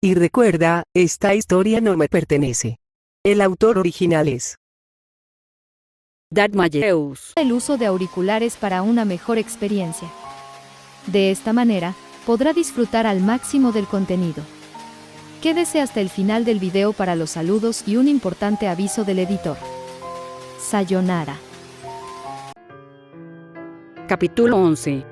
Y recuerda, esta historia no me pertenece. El autor original es Darth Malleus. El uso de auriculares para una mejor experiencia. De esta manera, podrá disfrutar al máximo del contenido. Quédese hasta el final del video para los saludos y un importante aviso del editor. Sayonara. Capítulo 11.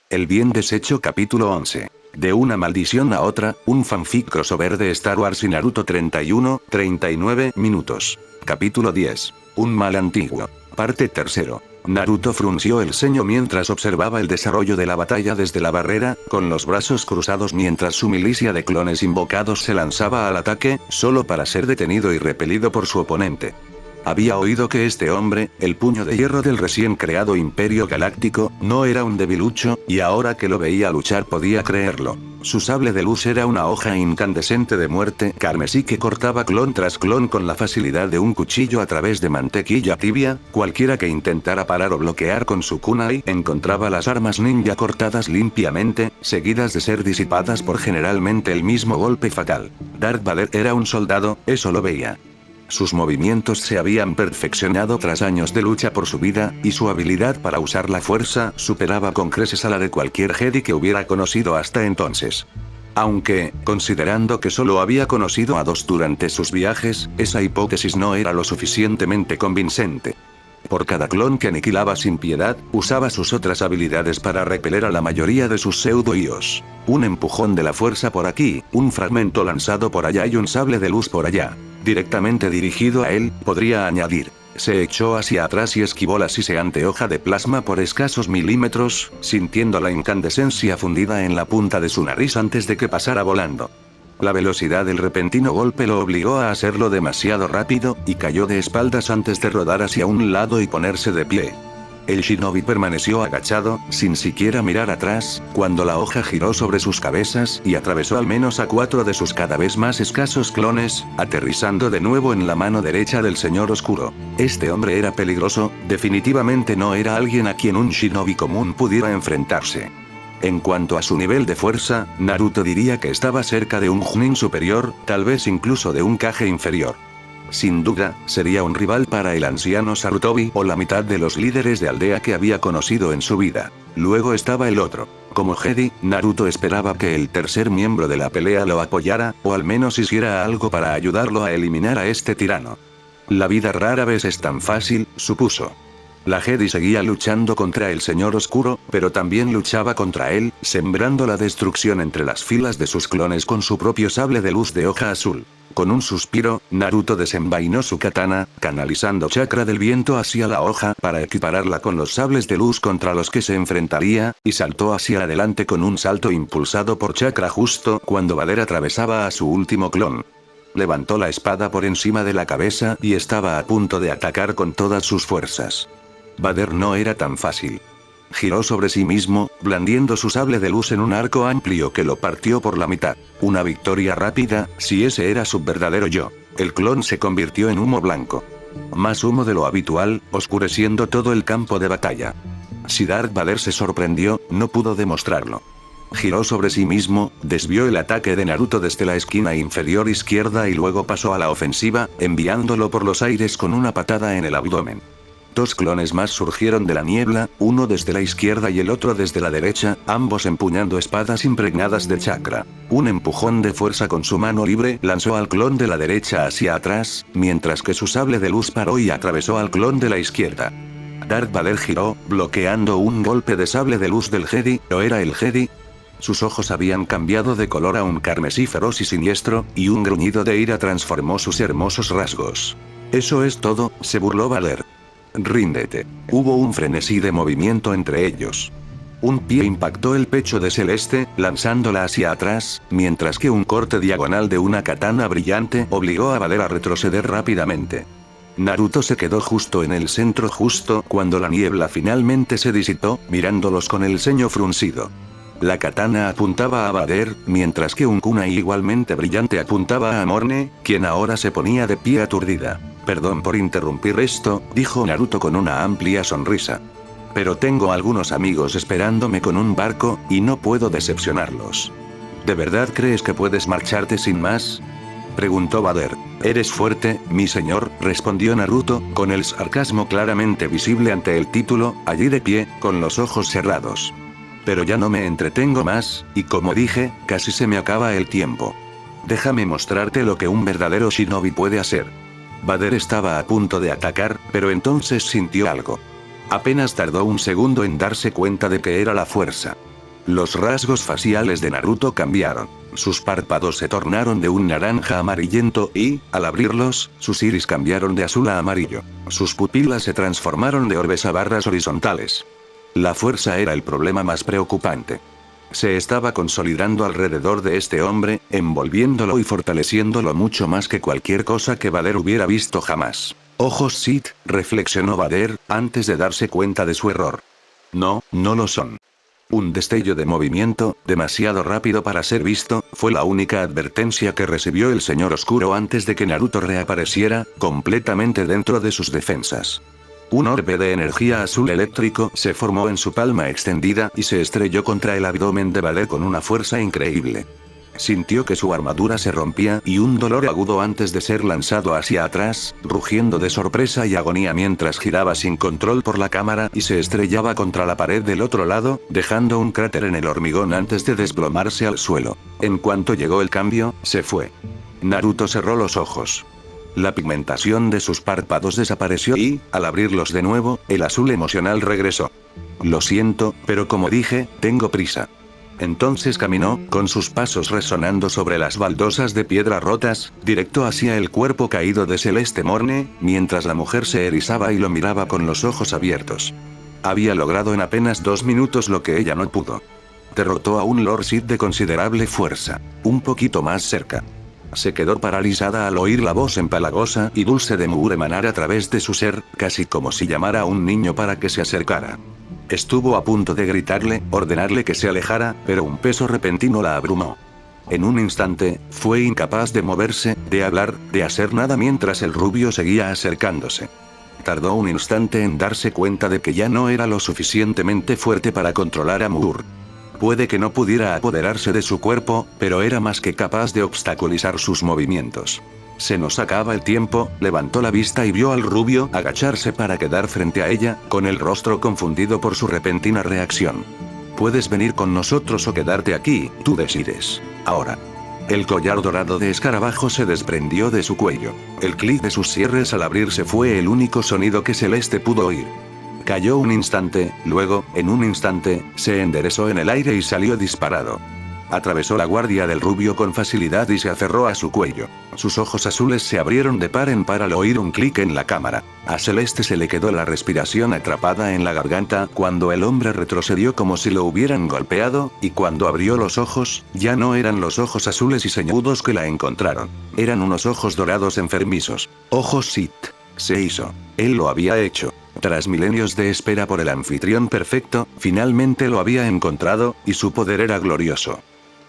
El bien deshecho capítulo 11. De una maldición a otra, un fanfic crossover de Star Wars y Naruto 39 minutos. Capítulo 10. Un mal antiguo. Parte 3. Naruto frunció el ceño mientras observaba el desarrollo de la batalla desde la barrera, con los brazos cruzados mientras su milicia de clones invocados se lanzaba al ataque, solo para ser detenido y repelido por su oponente. Había oído que este hombre, el puño de hierro del recién creado Imperio Galáctico, no era un debilucho, y ahora que lo veía luchar podía creerlo. Su sable de luz era una hoja incandescente de muerte carmesí que cortaba clon tras clon con la facilidad de un cuchillo a través de mantequilla tibia. Cualquiera que intentara parar o bloquear con su kunai encontraba las armas ninja cortadas limpiamente, seguidas de ser disipadas por generalmente el mismo golpe fatal. Darth Vader era un soldado, eso lo veía. Sus movimientos se habían perfeccionado tras años de lucha por su vida, y su habilidad para usar la fuerza superaba con creces a la de cualquier Jedi que hubiera conocido hasta entonces. Aunque, considerando que solo había conocido a 2 durante sus viajes, esa hipótesis no era lo suficientemente convincente. Por cada clon que aniquilaba sin piedad, usaba sus otras habilidades para repeler a la mayoría de sus pseudo-ios. Un empujón de la fuerza por aquí, un fragmento lanzado por allá y un sable de luz por allá. Directamente dirigido a él, podría añadir. Se echó hacia atrás y esquivó la siseante hoja de plasma por escasos milímetros, sintiendo la incandescencia fundida en la punta de su nariz antes de que pasara volando. La velocidad del repentino golpe lo obligó a hacerlo demasiado rápido, y cayó de espaldas antes de rodar hacia un lado y ponerse de pie. El shinobi permaneció agachado, sin siquiera mirar atrás, cuando la hoja giró sobre sus cabezas y atravesó al menos a 4 de sus cada vez más escasos clones, aterrizando de nuevo en la mano derecha del Señor Oscuro. Este hombre era peligroso, definitivamente no era alguien a quien un shinobi común pudiera enfrentarse. En cuanto a su nivel de fuerza, Naruto diría que estaba cerca de un Chunin superior, tal vez incluso de un Kage inferior. Sin duda, sería un rival para el anciano Sarutobi o la mitad de los líderes de aldea que había conocido en su vida. Luego estaba el otro. Como Jedi, Naruto esperaba que el tercer miembro de la pelea lo apoyara, o al menos hiciera algo para ayudarlo a eliminar a este tirano. La vida rara vez es tan fácil, supuso. La Jedi seguía luchando contra el Señor Oscuro, pero también luchaba contra él, sembrando la destrucción entre las filas de sus clones con su propio sable de luz de hoja azul. Con un suspiro, Naruto desenvainó su katana, canalizando chakra del viento hacia la hoja para equipararla con los sables de luz contra los que se enfrentaría, y saltó hacia adelante con un salto impulsado por chakra justo cuando Vader atravesaba a su último clon. Levantó la espada por encima de la cabeza y estaba a punto de atacar con todas sus fuerzas. Vader no era tan fácil. Giró sobre sí mismo, blandiendo su sable de luz en un arco amplio que lo partió por la mitad. Una victoria rápida, si ese era su verdadero yo. El clon se convirtió en humo blanco. Más humo de lo habitual, oscureciendo todo el campo de batalla. Si Darth Vader se sorprendió, no pudo demostrarlo. Giró sobre sí mismo, desvió el ataque de Naruto desde la esquina inferior izquierda y luego pasó a la ofensiva, enviándolo por los aires con una patada en el abdomen. 2 clones más surgieron de la niebla, uno desde la izquierda y el otro desde la derecha, ambos empuñando espadas impregnadas de chakra. Un empujón de fuerza con su mano libre lanzó al clon de la derecha hacia atrás, mientras que su sable de luz paró y atravesó al clon de la izquierda. Darth Vader giró, bloqueando un golpe de sable de luz del Jedi, ¿o era el Jedi? Sus ojos habían cambiado de color a un carmesí feroz y siniestro, y un gruñido de ira transformó sus hermosos rasgos. Eso es todo, se burló Vader. Ríndete. Hubo un frenesí de movimiento entre ellos. Un pie impactó el pecho de Celeste, lanzándola hacia atrás, mientras que un corte diagonal de una katana brillante obligó a Vader a retroceder rápidamente. Naruto se quedó justo en el centro justo cuando la niebla finalmente se disipó, mirándolos con el ceño fruncido. La katana apuntaba a Vader, mientras que un kunai igualmente brillante apuntaba a Morne, quien ahora se ponía de pie aturdida. Perdón por interrumpir esto, dijo Naruto con una amplia sonrisa. Pero tengo algunos amigos esperándome con un barco, y no puedo decepcionarlos. ¿De verdad crees que puedes marcharte sin más?, preguntó Vader. Eres fuerte, mi señor, respondió Naruto, con el sarcasmo claramente visible ante el título, allí de pie, con los ojos cerrados. Pero ya no me entretengo más, y como dije, casi se me acaba el tiempo. Déjame mostrarte lo que un verdadero shinobi puede hacer. Vader estaba a punto de atacar, pero entonces sintió algo. Apenas tardó un segundo en darse cuenta de que era la fuerza. Los rasgos faciales de Naruto cambiaron. Sus párpados se tornaron de un naranja amarillento y, al abrirlos, sus iris cambiaron de azul a amarillo. Sus pupilas se transformaron de orbes a barras horizontales. La fuerza era el problema más preocupante. Se estaba consolidando alrededor de este hombre, envolviéndolo y fortaleciéndolo mucho más que cualquier cosa que Vader hubiera visto jamás. Ojos Sith, reflexionó Vader, antes de darse cuenta de su error. No, no lo son. Un destello de movimiento, demasiado rápido para ser visto, fue la única advertencia que recibió el Señor Oscuro antes de que Naruto reapareciera, completamente dentro de sus defensas. Un orbe de energía azul eléctrico se formó en su palma extendida y se estrelló contra el abdomen de Vader con una fuerza increíble. Sintió que su armadura se rompía y un dolor agudo antes de ser lanzado hacia atrás, rugiendo de sorpresa y agonía mientras giraba sin control por la cámara y se estrellaba contra la pared del otro lado, dejando un cráter en el hormigón antes de desplomarse al suelo. En cuanto llegó el cambio, se fue. Naruto cerró los ojos. La pigmentación de sus párpados desapareció y, al abrirlos de nuevo, el azul emocional regresó. Lo siento, pero como dije, tengo prisa. Entonces caminó, con sus pasos resonando sobre las baldosas de piedra rotas, directo hacia el cuerpo caído de Celeste Morne, mientras la mujer se erizaba y lo miraba con los ojos abiertos. Había logrado en apenas 2 minutos lo que ella no pudo. Derrotó a un Lord Sith de considerable fuerza. Un poquito más cerca. Se quedó paralizada al oír la voz empalagosa y dulce de Moore emanar a través de su ser, casi como si llamara a un niño para que se acercara. Estuvo a punto de gritarle, ordenarle que se alejara, pero un peso repentino la abrumó. En un instante, fue incapaz de moverse, de hablar, de hacer nada mientras el rubio seguía acercándose. Tardó un instante en darse cuenta de que ya no era lo suficientemente fuerte para controlar a Moore. Puede que no pudiera apoderarse de su cuerpo, pero era más que capaz de obstaculizar sus movimientos. Se nos acaba el tiempo, levantó la vista y vio al rubio agacharse para quedar frente a ella, con el rostro confundido por su repentina reacción. Puedes venir con nosotros o quedarte aquí, tú decides. Ahora. El collar dorado de escarabajo se desprendió de su cuello. El clic de sus cierres al abrirse fue el único sonido que Celeste pudo oír. Cayó un instante, luego, en un instante, se enderezó en el aire y salió disparado. Atravesó la guardia del rubio con facilidad y se aferró a su cuello. Sus ojos azules se abrieron de par en par al oír un clic en la cámara. A Celeste se le quedó la respiración atrapada en la garganta cuando el hombre retrocedió como si lo hubieran golpeado, y cuando abrió los ojos, ya no eran los ojos azules y ceñudos que la encontraron. Eran unos ojos dorados enfermizos. Ojos Sith. Se hizo. Él lo había hecho. Tras milenios de espera por el anfitrión perfecto, finalmente lo había encontrado, y su poder era glorioso.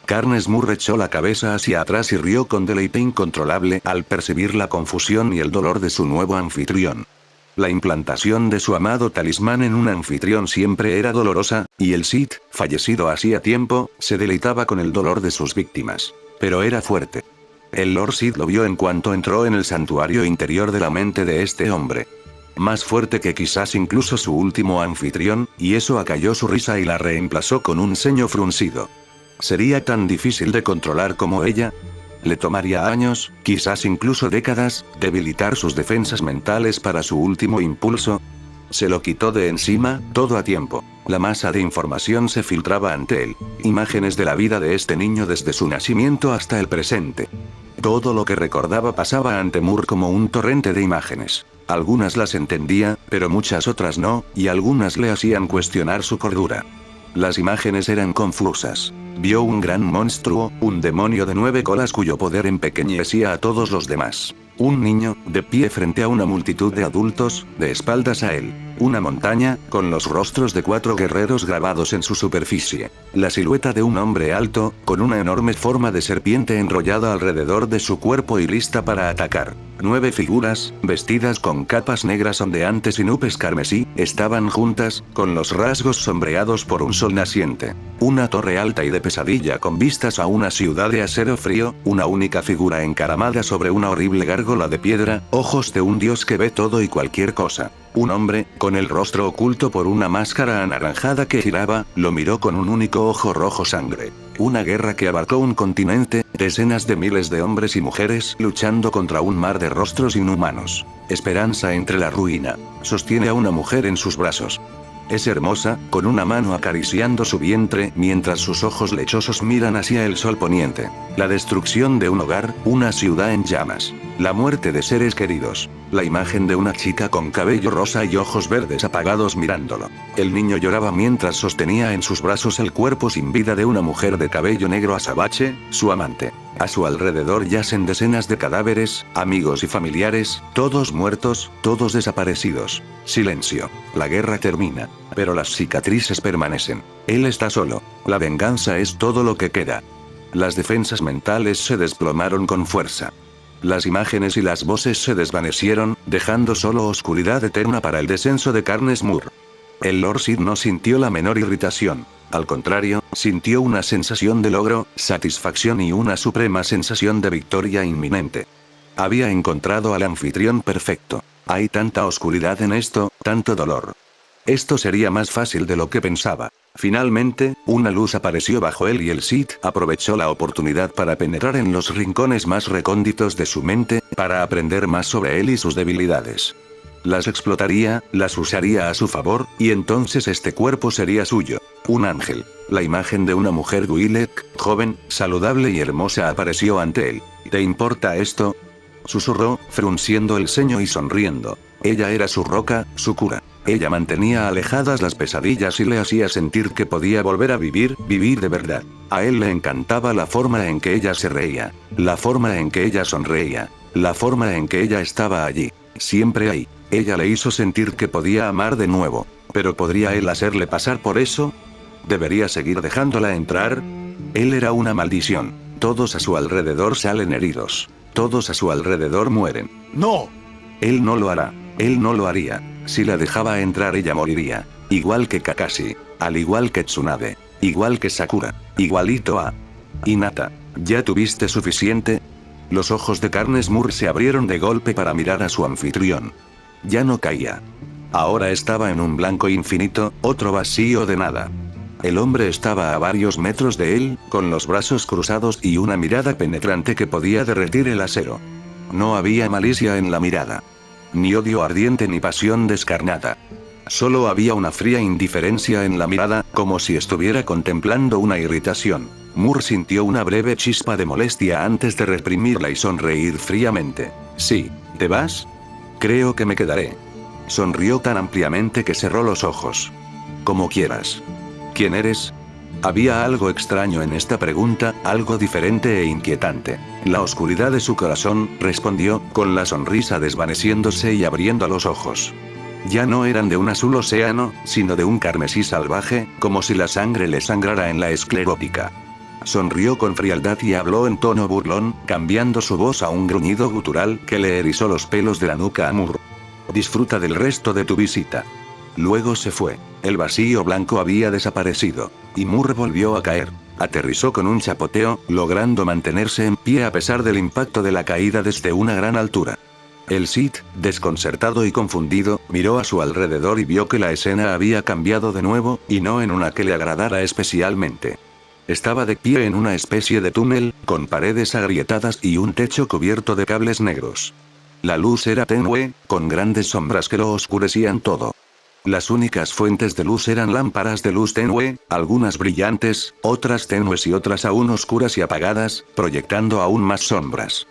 Carnes Moore echó la cabeza hacia atrás y rió con deleite incontrolable al percibir la confusión y el dolor de su nuevo anfitrión. La implantación de su amado talismán en un anfitrión siempre era dolorosa, y el Sith, fallecido hacía tiempo, se deleitaba con el dolor de sus víctimas. Pero era fuerte. El Lord Sith lo vio en cuanto entró en el santuario interior de la mente de este hombre. Más fuerte que quizás incluso su último anfitrión, y eso acalló su risa y la reemplazó con un ceño fruncido. ¿Sería tan difícil de controlar como ella? Le tomaría años, quizás incluso décadas, debilitar sus defensas mentales para su último impulso. Se lo quitó de encima, todo a tiempo. La masa de información se filtraba ante él. Imágenes de la vida de este niño desde su nacimiento hasta el presente. Todo lo que recordaba pasaba ante Moore como un torrente de imágenes. Algunas las entendía, pero muchas otras no, y algunas le hacían cuestionar su cordura. Las imágenes eran confusas. Vio un gran monstruo, un demonio de 9 colas cuyo poder empequeñecía a todos los demás. Un niño, de pie frente a una multitud de adultos, de espaldas a él. Una montaña, con los rostros de 4 guerreros grabados en su superficie. La silueta de un hombre alto, con una enorme forma de serpiente enrollada alrededor de su cuerpo y lista para atacar. 9 figuras, vestidas con capas negras ondeantes y nubes carmesí, estaban juntas, con los rasgos sombreados por un sol naciente. Una torre alta y de pesadilla con vistas a una ciudad de acero frío, una única figura encaramada sobre una horrible gárgola de piedra, ojos de un dios que ve todo y cualquier cosa. Un hombre, con el rostro oculto por una máscara anaranjada que giraba, lo miró con un único ojo rojo sangre. Una guerra que abarcó un continente, decenas de miles de hombres y mujeres luchando contra un mar de rostros inhumanos. Esperanza entre la ruina. Sostiene a una mujer en sus brazos. Es hermosa, con una mano acariciando su vientre, mientras sus ojos lechosos miran hacia el sol poniente. La destrucción de un hogar, una ciudad en llamas. La muerte de seres queridos. La imagen de una chica con cabello rosa y ojos verdes apagados mirándolo. El niño lloraba mientras sostenía en sus brazos el cuerpo sin vida de una mujer de cabello negro azabache, su amante. A su alrededor yacen decenas de cadáveres, amigos y familiares, todos muertos, todos desaparecidos. Silencio. La guerra termina. Pero las cicatrices permanecen. Él está solo. La venganza es todo lo que queda. Las defensas mentales se desplomaron con fuerza. Las imágenes y las voces se desvanecieron, dejando solo oscuridad eterna para el descenso de Carnes Moor. El Lord Sid no sintió la menor irritación. Al contrario, sintió una sensación de logro, satisfacción y una suprema sensación de victoria inminente. Había encontrado al anfitrión perfecto. Hay tanta oscuridad en esto, tanto dolor. Esto sería más fácil de lo que pensaba. Finalmente, una luz apareció bajo él y el Sith aprovechó la oportunidad para penetrar en los rincones más recónditos de su mente, para aprender más sobre él y sus debilidades. Las explotaría, las usaría a su favor, y entonces este cuerpo sería suyo. Un ángel. La imagen de una mujer Twi'lek, joven, saludable y hermosa apareció ante él. ¿Te importa esto?, susurró, frunciendo el ceño y sonriendo. Ella era su roca, su cura. Ella mantenía alejadas las pesadillas y le hacía sentir que podía volver a vivir de verdad. A él le encantaba la forma en que ella se reía, la forma en que ella sonreía, la forma en que ella estaba allí, siempre ahí. Ella le hizo sentir que podía amar de nuevo. ¿Pero podría él hacerle pasar por eso? ¿Debería seguir dejándola entrar? Él era una maldición. Todos a su alrededor salen heridos. Todos a su alrededor mueren. ¡No! Él no lo hará. Él no lo haría. Si la dejaba entrar ella moriría. Igual que Kakashi. Al igual que Tsunade. Igual que Sakura. Igualito a Hinata. ¿Ya tuviste suficiente? Los ojos de Carnes Moor se abrieron de golpe para mirar a su anfitrión. Ya no caía. Ahora estaba en un blanco infinito, otro vacío de nada. El hombre estaba a varios metros de él, con los brazos cruzados y una mirada penetrante que podía derretir el acero. No había malicia en la mirada. Ni odio ardiente ni pasión descarnada. Solo había una fría indiferencia en la mirada, como si estuviera contemplando una irritación. Moore sintió una breve chispa de molestia antes de reprimirla y sonreír fríamente. Sí, ¿te vas? Creo que me quedaré. Sonrió tan ampliamente que cerró los ojos. Como quieras. ¿Quién eres? Había algo extraño en esta pregunta, algo diferente e inquietante. La oscuridad de su corazón, respondió, con la sonrisa desvaneciéndose y abriendo los ojos. Ya no eran de un azul océano, sino de un carmesí salvaje, como si la sangre le sangrara en la esclerótica. Sonrió con frialdad y habló en tono burlón, cambiando su voz a un gruñido gutural que le erizó los pelos de la nuca a Moore. Disfruta del resto de tu visita. Luego se fue. El vacío blanco había desaparecido. Y Moore volvió a caer. Aterrizó con un chapoteo, logrando mantenerse en pie a pesar del impacto de la caída desde una gran altura. El Sith, desconcertado y confundido, miró a su alrededor y vio que la escena había cambiado de nuevo, y no en una que le agradara especialmente. Estaba de pie en una especie de túnel, con paredes agrietadas y un techo cubierto de cables negros. La luz era tenue, con grandes sombras que lo oscurecían todo. Las únicas fuentes de luz eran lámparas de luz tenue, algunas brillantes, otras tenues y otras aún oscuras y apagadas, proyectando aún más sombras.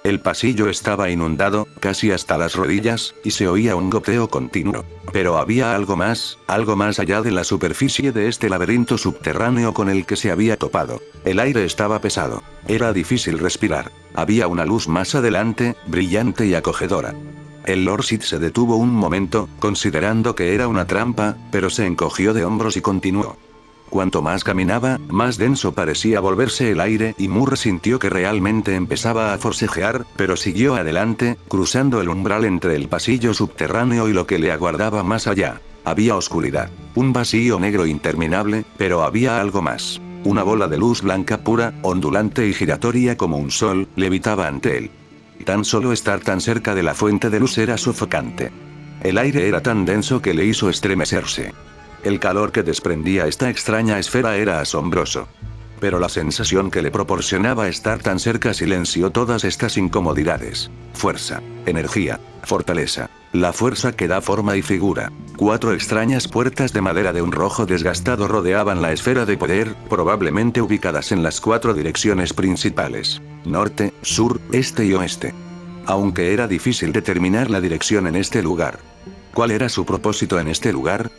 El pasillo estaba inundado, casi hasta las rodillas, y se oía un goteo continuo. Pero había algo más allá de la superficie de este laberinto subterráneo con el que se había topado. El aire estaba pesado. Era difícil respirar. Había una luz más adelante, brillante y acogedora. El Lord Sith se detuvo un momento, considerando que era una trampa, pero se encogió de hombros y continuó. Cuanto más caminaba, más denso parecía volverse el aire y Murr sintió que realmente empezaba a forcejear, pero siguió adelante, cruzando el umbral entre el pasillo subterráneo y lo que le aguardaba más allá. Había oscuridad. Un vacío negro interminable, pero había algo más. Una bola de luz blanca pura, ondulante y giratoria como un sol, levitaba ante él. Tan solo estar tan cerca de la fuente de luz era sofocante. El aire era tan denso que le hizo estremecerse. El calor que desprendía esta extraña esfera era asombroso. Pero la sensación que le proporcionaba estar tan cerca silenció todas estas incomodidades. Fuerza, energía, fortaleza. La fuerza que da forma y figura. 4 extrañas puertas de madera de un rojo desgastado rodeaban la esfera de poder, probablemente ubicadas en las 4 direcciones principales: norte, sur, este y oeste. Aunque era difícil determinar la dirección en este lugar. ¿Cuál era su propósito en este lugar?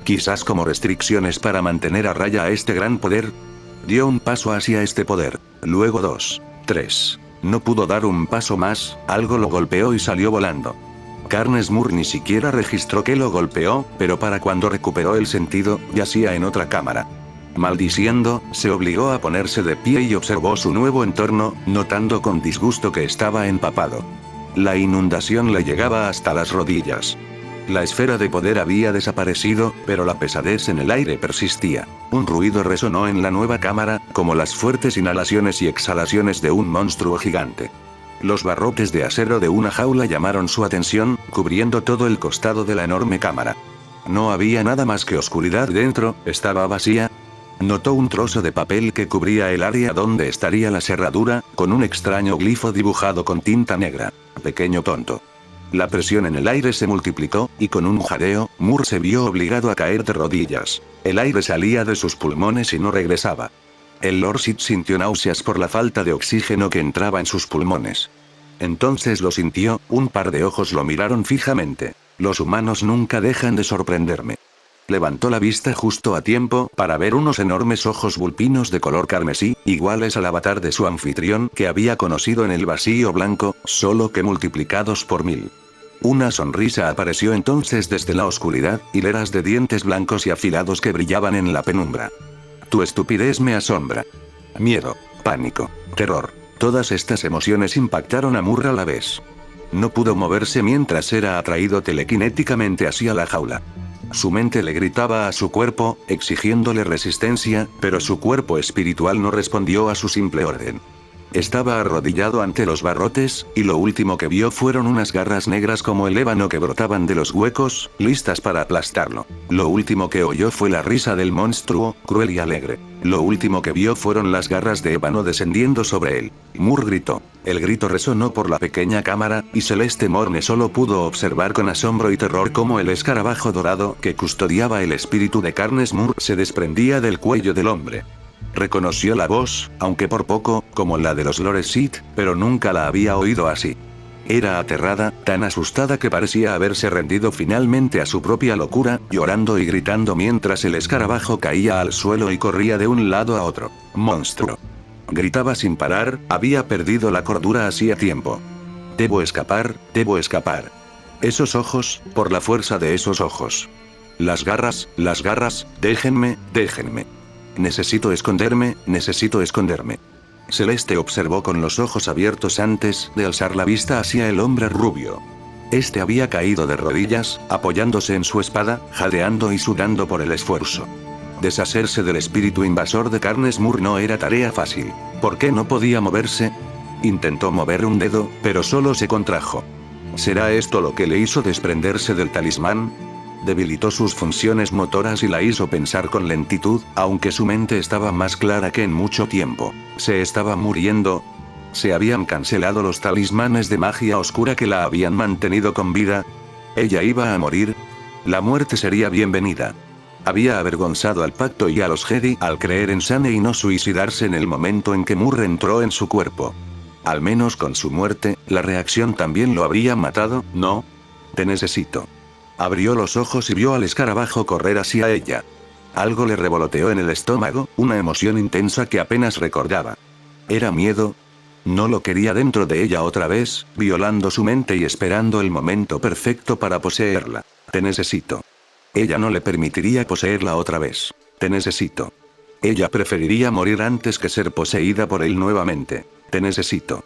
Quizás como restricciones para mantener a raya a este gran poder. Dio un paso hacia este poder, luego 2, 3. No pudo dar un paso más, algo lo golpeó y salió volando. Carnes Murr ni siquiera registró que lo golpeó, pero para cuando recuperó el sentido, yacía en otra cámara. Maldiciendo, se obligó a ponerse de pie y observó su nuevo entorno, notando con disgusto que estaba empapado. La inundación le llegaba hasta las rodillas. La esfera de poder había desaparecido, pero la pesadez en el aire persistía. Un ruido resonó en la nueva cámara, como las fuertes inhalaciones y exhalaciones de un monstruo gigante. Los barrotes de acero de una jaula llamaron su atención, cubriendo todo el costado de la enorme cámara. No había nada más que oscuridad dentro, estaba vacía. Notó un trozo de papel que cubría el área donde estaría la cerradura, con un extraño glifo dibujado con tinta negra. Pequeño tonto. La presión en el aire se multiplicó, y con un jadeo, Murr se vio obligado a caer de rodillas. El aire salía de sus pulmones y no regresaba. El Lord Sith sintió náuseas por la falta de oxígeno que entraba en sus pulmones. Entonces lo sintió, un par de ojos lo miraron fijamente. Los humanos nunca dejan de sorprenderme. Levantó la vista justo a tiempo para ver unos enormes ojos vulpinos de color carmesí, iguales al avatar de su anfitrión que había conocido en el vacío blanco, solo que multiplicados por 1000. Una sonrisa apareció entonces desde la oscuridad, hileras de dientes blancos y afilados que brillaban en la penumbra. Tu estupidez me asombra. Miedo, pánico, terror. Todas estas emociones impactaron a Murr a la vez. No pudo moverse mientras era atraído telequinéticamente hacia la jaula. Su mente le gritaba a su cuerpo, exigiéndole resistencia, pero su cuerpo espiritual no respondió a su simple orden. Estaba arrodillado ante los barrotes, y lo último que vio fueron unas garras negras como el ébano que brotaban de los huecos, listas para aplastarlo. Lo último que oyó fue la risa del monstruo, cruel y alegre. Lo último que vio fueron las garras de ébano descendiendo sobre él. Murr gritó. El grito resonó por la pequeña cámara, y Celeste Morne solo pudo observar con asombro y terror cómo el escarabajo dorado que custodiaba el espíritu de Carnes Murr se desprendía del cuello del hombre. Reconoció la voz, aunque por poco, como la de los Lord Sith, pero nunca la había oído así. Era aterrada, tan asustada que parecía haberse rendido finalmente a su propia locura, llorando y gritando mientras el escarabajo caía al suelo y corría de un lado a otro. ¡Monstruo! Gritaba sin parar, había perdido la cordura hacía tiempo. Debo escapar, debo escapar. Esos ojos, por la fuerza de esos ojos. Las garras, déjenme, déjenme. Necesito esconderme, necesito esconderme. Celeste observó con los ojos abiertos antes de alzar la vista hacia el hombre rubio. Este había caído de rodillas, apoyándose en su espada, jadeando y sudando por el esfuerzo. Deshacerse del espíritu invasor de Carnes Murr no era tarea fácil. ¿Por qué no podía moverse? Intentó mover un dedo, pero solo se contrajo. ¿Será esto lo que le hizo desprenderse del talismán? Debilitó sus funciones motoras y la hizo pensar con lentitud, aunque su mente estaba más clara que en mucho tiempo. Se estaba muriendo. Se habían cancelado los talismanes de magia oscura que la habían mantenido con vida. Ella iba a morir. La muerte sería bienvenida. Había avergonzado al pacto y a los Jedi al creer en Sane y no suicidarse en el momento en que Murr entró en su cuerpo. Al menos con su muerte, la reacción también lo habría matado, ¿no? Te necesito. Abrió los ojos y vio al escarabajo correr hacia ella. Algo le revoloteó en el estómago, una emoción intensa que apenas recordaba. ¿Era miedo? No lo quería dentro de ella otra vez, violando su mente y esperando el momento perfecto para poseerla. Te necesito. Ella no le permitiría poseerla otra vez. Te necesito. Ella preferiría morir antes que ser poseída por él nuevamente. Te necesito.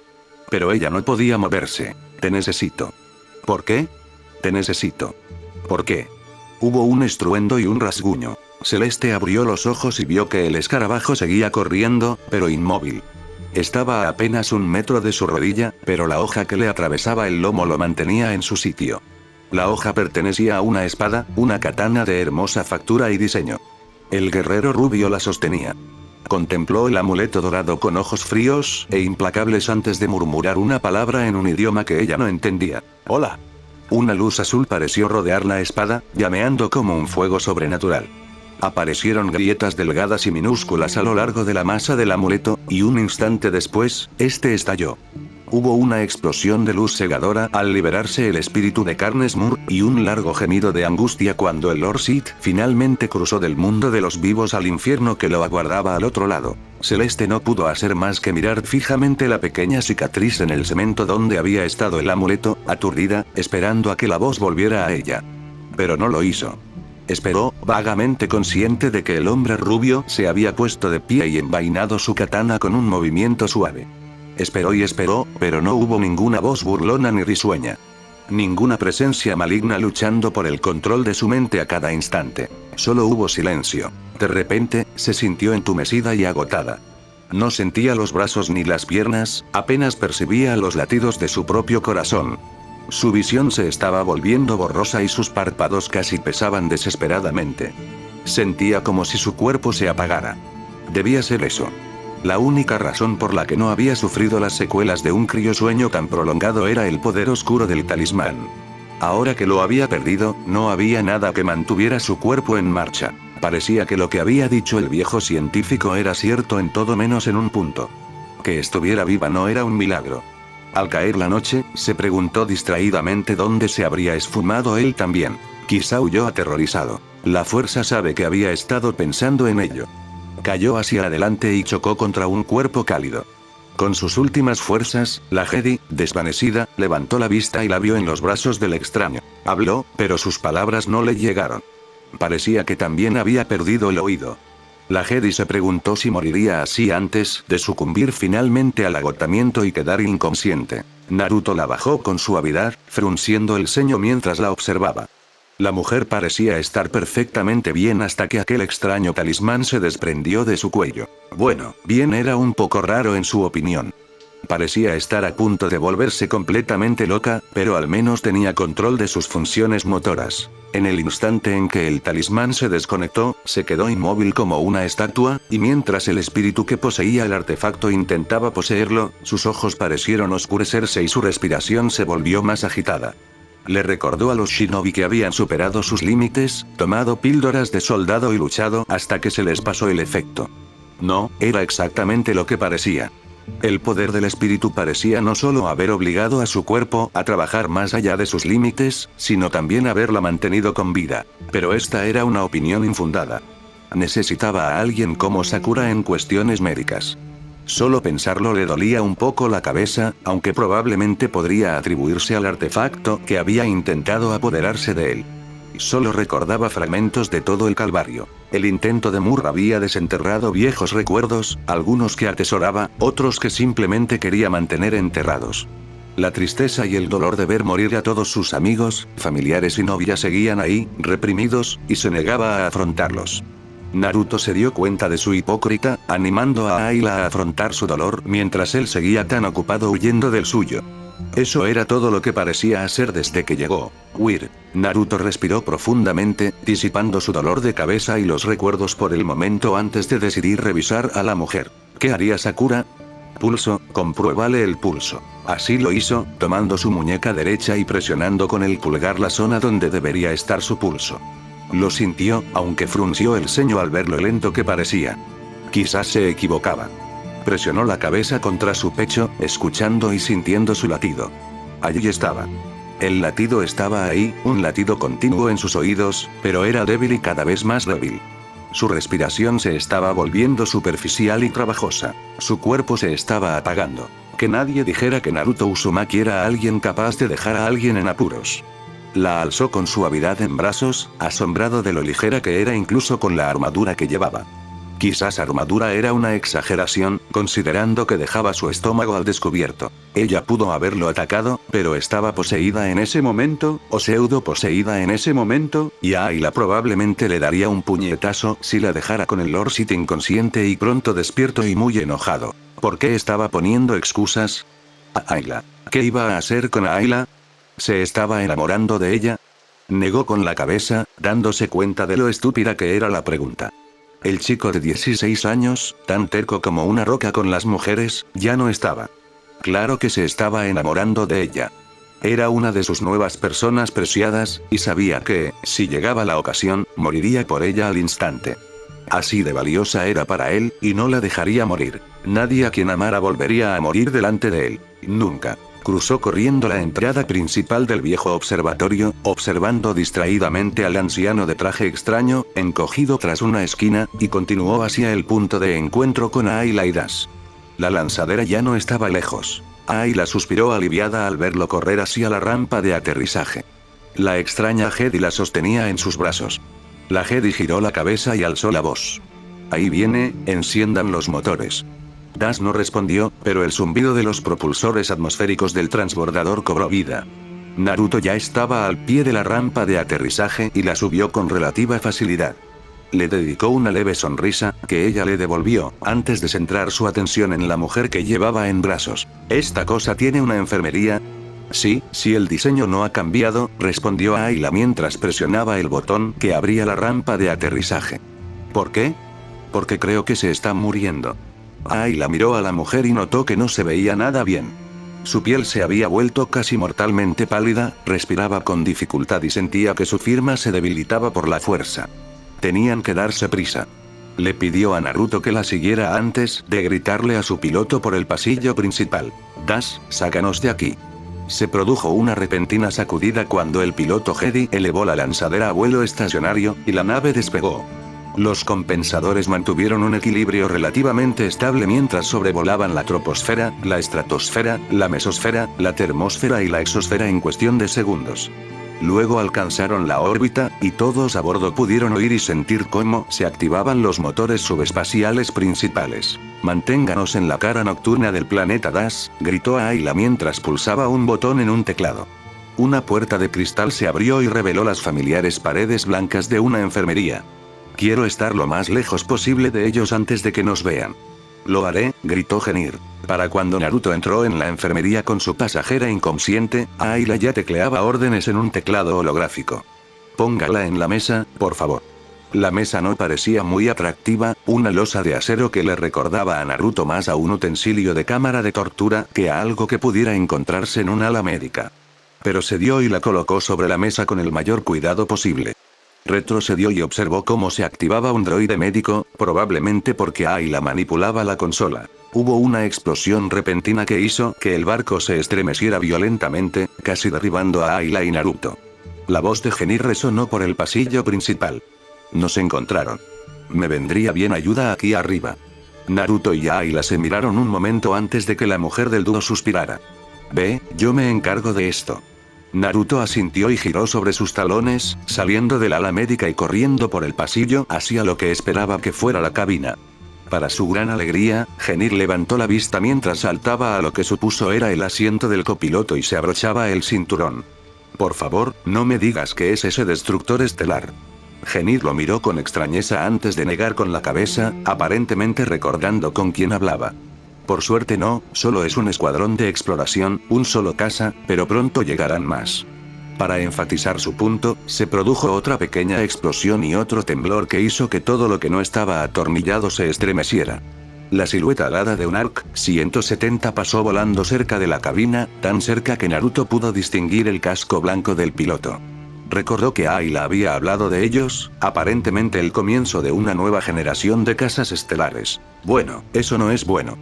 Pero ella no podía moverse. Te necesito. ¿Por qué? Te necesito. ¿Por qué? Hubo un estruendo y un rasguño. Celeste abrió los ojos y vio que el escarabajo seguía corriendo, pero inmóvil. Estaba a apenas 1 metro de su rodilla, pero la hoja que le atravesaba el lomo lo mantenía en su sitio. La hoja pertenecía a una espada, una katana de hermosa factura y diseño. El guerrero rubio la sostenía. Contempló el amuleto dorado con ojos fríos e implacables antes de murmurar una palabra en un idioma que ella no entendía. ¡Hola! Una luz azul pareció rodear la espada, llameando como un fuego sobrenatural. Aparecieron grietas delgadas y minúsculas a lo largo de la masa del amuleto, y un instante después, este estalló. Hubo una explosión de luz cegadora al liberarse el espíritu de Carnes Moore, y un largo gemido de angustia cuando el Lord Sith finalmente cruzó del mundo de los vivos al infierno que lo aguardaba al otro lado. Celeste no pudo hacer más que mirar fijamente la pequeña cicatriz en el cemento donde había estado el amuleto, aturdida, esperando a que la voz volviera a ella. Pero no lo hizo. Esperó, vagamente consciente de que el hombre rubio se había puesto de pie y envainado su katana con un movimiento suave. Esperó y esperó, pero no hubo ninguna voz burlona ni risueña. Ninguna presencia maligna luchando por el control de su mente a cada instante. Solo hubo silencio. De repente, se sintió entumecida y agotada. No sentía los brazos ni las piernas, apenas percibía los latidos de su propio corazón. Su visión se estaba volviendo borrosa y sus párpados casi pesaban desesperadamente. Sentía como si su cuerpo se apagara. Debía ser eso. La única razón por la que no había sufrido las secuelas de un criosueño tan prolongado era el poder oscuro del talismán. Ahora que lo había perdido, no había nada que mantuviera su cuerpo en marcha. Parecía que lo que había dicho el viejo científico era cierto en todo menos en un punto. Que estuviera viva no era un milagro. Al caer la noche, se preguntó distraídamente dónde se habría esfumado él también. Quizá huyó aterrorizado. La fuerza sabe que había estado pensando en ello. Cayó hacia adelante y chocó contra un cuerpo cálido. Con sus últimas fuerzas, la Jedi, desvanecida, levantó la vista y la vio en los brazos del extraño. Habló, pero sus palabras no le llegaron. Parecía que también había perdido el oído. La Jedi se preguntó si moriría así antes de sucumbir finalmente al agotamiento y quedar inconsciente. Naruto la bajó con suavidad, frunciendo el ceño mientras la observaba. La mujer parecía estar perfectamente bien hasta que aquel extraño talismán se desprendió de su cuello. Bueno, bien era un poco raro en su opinión. Parecía estar a punto de volverse completamente loca, pero al menos tenía control de sus funciones motoras. En el instante en que el talismán se desconectó, se quedó inmóvil como una estatua, y mientras el espíritu que poseía el artefacto intentaba poseerlo, sus ojos parecieron oscurecerse y su respiración se volvió más agitada. Le recordó a los shinobi que habían superado sus límites, tomado píldoras de soldado y luchado hasta que se les pasó el efecto. No, era exactamente lo que parecía. El poder del espíritu parecía no solo haber obligado a su cuerpo a trabajar más allá de sus límites, sino también haberla mantenido con vida. Pero esta era una opinión infundada. Necesitaba a alguien como Sakura en cuestiones médicas. Solo pensarlo le dolía un poco la cabeza, aunque probablemente podría atribuirse al artefacto que había intentado apoderarse de él. Solo recordaba fragmentos de todo el calvario. El intento de Moore había desenterrado viejos recuerdos, algunos que atesoraba, otros que simplemente quería mantener enterrados. La tristeza y el dolor de ver morir a todos sus amigos, familiares y novias seguían ahí, reprimidos, y se negaba a afrontarlos. Naruto se dio cuenta de su hipócrita, animando a Ayla a afrontar su dolor mientras él seguía tan ocupado huyendo del suyo. Eso era todo lo que parecía hacer desde que llegó. Huir. Naruto respiró profundamente, disipando su dolor de cabeza y los recuerdos por el momento antes de decidir revisar a la mujer. ¿Qué haría Sakura? Pulso, compruébale el pulso. Así lo hizo, tomando su muñeca derecha y presionando con el pulgar la zona donde debería estar su pulso. Lo sintió, aunque frunció el ceño al ver lo lento que parecía. Quizás se equivocaba. Presionó la cabeza contra su pecho, escuchando y sintiendo su latido. Allí estaba. El latido estaba ahí, un latido continuo en sus oídos, pero era débil y cada vez más débil. Su respiración se estaba volviendo superficial y trabajosa. Su cuerpo se estaba apagando. Que nadie dijera que Naruto Uzumaki era alguien capaz de dejar a alguien en apuros. La alzó con suavidad en brazos, asombrado de lo ligera que era incluso con la armadura que llevaba. Quizás armadura era una exageración, considerando que dejaba su estómago al descubierto. Ella pudo haberlo atacado, pero estaba poseída en ese momento, o pseudo poseída en ese momento, y a Ayla probablemente le daría un puñetazo si la dejara con el Lord Sith inconsciente y pronto despierto y muy enojado. ¿Por qué estaba poniendo excusas? Ayla. ¿Qué iba a hacer con Ayla? ¿Se estaba enamorando de ella? Negó con la cabeza, dándose cuenta de lo estúpida que era la pregunta. El chico de 16 años, tan terco como una roca con las mujeres, ya no estaba. Claro que se estaba enamorando de ella. Era una de sus nuevas personas preciadas, y sabía que, si llegaba la ocasión, moriría por ella al instante. Así de valiosa era para él, y no la dejaría morir. Nadie a quien amara volvería a morir delante de él. Nunca. Cruzó corriendo la entrada principal del viejo observatorio, observando distraídamente al anciano de traje extraño, encogido tras una esquina, y continuó hacia el punto de encuentro con Ayla y Das. La lanzadera ya no estaba lejos. Ayla suspiró aliviada al verlo correr hacia la rampa de aterrizaje. La extraña Jedi la sostenía en sus brazos. La Jedi giró la cabeza y alzó la voz. Ahí viene, enciendan los motores. Das no respondió, pero el zumbido de los propulsores atmosféricos del transbordador cobró vida. Naruto ya estaba al pie de la rampa de aterrizaje y la subió con relativa facilidad. Le dedicó una leve sonrisa, que ella le devolvió, antes de centrar su atención en la mujer que llevaba en brazos. ¿Esta cosa tiene una enfermería? Sí, si el diseño no ha cambiado, respondió Ayla mientras presionaba el botón que abría la rampa de aterrizaje. ¿Por qué? Porque creo que se está muriendo. Ayla miró a la mujer y notó que no se veía nada bien. Su piel se había vuelto casi mortalmente pálida, respiraba con dificultad y sentía que su firma se debilitaba por la fuerza. Tenían que darse prisa. Le pidió a Naruto que la siguiera antes de gritarle a su piloto por el pasillo principal. Das, sácanos de aquí. Se produjo una repentina sacudida cuando el piloto Jedi elevó la lanzadera a vuelo estacionario, y la nave despegó. Los compensadores mantuvieron un equilibrio relativamente estable mientras sobrevolaban la troposfera, la estratosfera, la mesosfera, la termósfera y la exosfera en cuestión de segundos. Luego alcanzaron la órbita, y todos a bordo pudieron oír y sentir cómo se activaban los motores subespaciales principales. «Manténganos en la cara nocturna del planeta Das», gritó Ayla mientras pulsaba un botón en un teclado. Una puerta de cristal se abrió y reveló las familiares paredes blancas de una enfermería. «Quiero estar lo más lejos posible de ellos antes de que nos vean». «Lo haré», gritó Genir. Para cuando Naruto entró en la enfermería con su pasajera inconsciente, Ayla ya tecleaba órdenes en un teclado holográfico. «Póngala en la mesa, por favor». La mesa no parecía muy atractiva, una losa de acero que le recordaba a Naruto más a un utensilio de cámara de tortura que a algo que pudiera encontrarse en un ala médica. Pero cedió y la colocó sobre la mesa con el mayor cuidado posible. Retrocedió y observó cómo se activaba un droide médico, probablemente porque Ayla manipulaba la consola. Hubo una explosión repentina que hizo que el barco se estremeciera violentamente, casi derribando a Ayla y Naruto. La voz de Genir resonó por el pasillo principal. Nos encontraron. Me vendría bien ayuda aquí arriba. Naruto y Ayla se miraron un momento antes de que la mujer del dúo suspirara. Ve, yo me encargo de esto. Naruto asintió y giró sobre sus talones, saliendo del ala médica y corriendo por el pasillo hacia lo que esperaba que fuera la cabina. Para su gran alegría, Genir levantó la vista mientras saltaba a lo que supuso era el asiento del copiloto y se abrochaba el cinturón. Por favor, no me digas que es ese destructor estelar. Genir lo miró con extrañeza antes de negar con la cabeza, aparentemente recordando con quién hablaba. Por suerte no, solo es un escuadrón de exploración, un solo caza, pero pronto llegarán más. Para enfatizar su punto, se produjo otra pequeña explosión y otro temblor que hizo que todo lo que no estaba atornillado se estremeciera. La silueta alada de un ARC 170 pasó volando cerca de la cabina, tan cerca que Naruto pudo distinguir el casco blanco del piloto. Recordó que Ayla había hablado de ellos, aparentemente el comienzo de una nueva generación de cazas estelares. Bueno, eso no es bueno.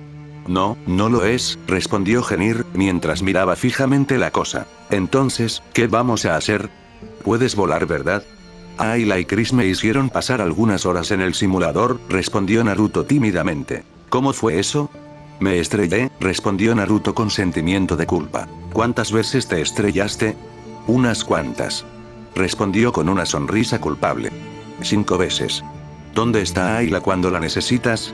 No, no lo es, respondió Genir, mientras miraba fijamente la cosa. Entonces, ¿qué vamos a hacer? Puedes volar, ¿verdad? Ayla y Chris me hicieron pasar algunas horas en el simulador, respondió Naruto tímidamente. ¿Cómo fue eso? Me estrellé, respondió Naruto con sentimiento de culpa. ¿Cuántas veces te estrellaste? Unas cuantas. Respondió con una sonrisa culpable. 5 veces. ¿Dónde está Ayla cuando la necesitas?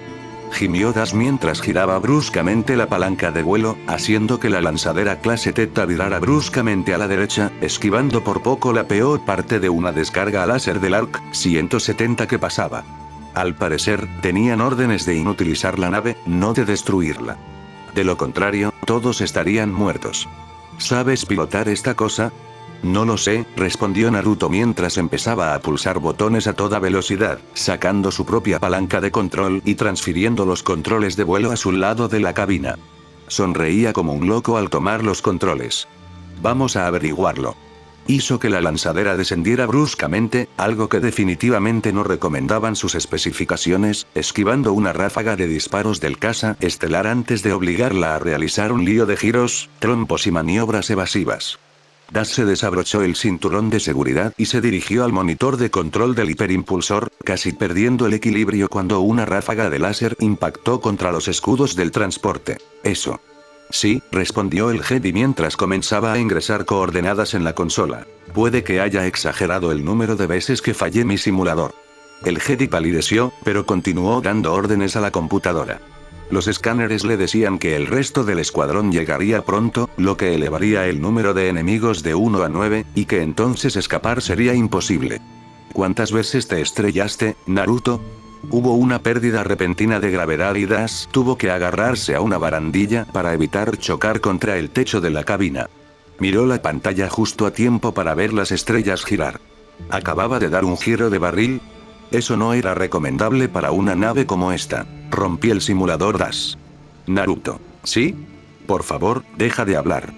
Gimió Das mientras giraba bruscamente la palanca de vuelo, haciendo que la lanzadera clase Theta virara bruscamente a la derecha, esquivando por poco la peor parte de una descarga láser del ARC 170 que pasaba. Al parecer, tenían órdenes de inutilizar la nave, no de destruirla. De lo contrario, todos estarían muertos. ¿Sabes pilotar esta cosa? No lo sé, respondió Naruto mientras empezaba a pulsar botones a toda velocidad, sacando su propia palanca de control y transfiriendo los controles de vuelo a su lado de la cabina. Sonreía como un loco al tomar los controles. Vamos a averiguarlo. Hizo que la lanzadera descendiera bruscamente, algo que definitivamente no recomendaban sus especificaciones, esquivando una ráfaga de disparos del caza estelar antes de obligarla a realizar un lío de giros, trompos y maniobras evasivas. Das se desabrochó el cinturón de seguridad y se dirigió al monitor de control del hiperimpulsor, casi perdiendo el equilibrio cuando una ráfaga de láser impactó contra los escudos del transporte. Eso. Sí, respondió el Jedi mientras comenzaba a ingresar coordenadas en la consola. Puede que haya exagerado el número de veces que fallé mi simulador. El Jedi palideció, pero continuó dando órdenes a la computadora. Los escáneres le decían que el resto del escuadrón llegaría pronto, lo que elevaría el número de enemigos de 1 a 9, y que entonces escapar sería imposible. ¿Cuántas veces te estrellaste, Naruto? Hubo una pérdida repentina de gravedad y Das tuvo que agarrarse a una barandilla para evitar chocar contra el techo de la cabina. Miró la pantalla justo a tiempo para ver las estrellas girar. ¿Acababa de dar un giro de barril? Eso no era recomendable para una nave como esta. Rompí el simulador Das. Naruto. ¿Sí? Por favor, deja de hablar.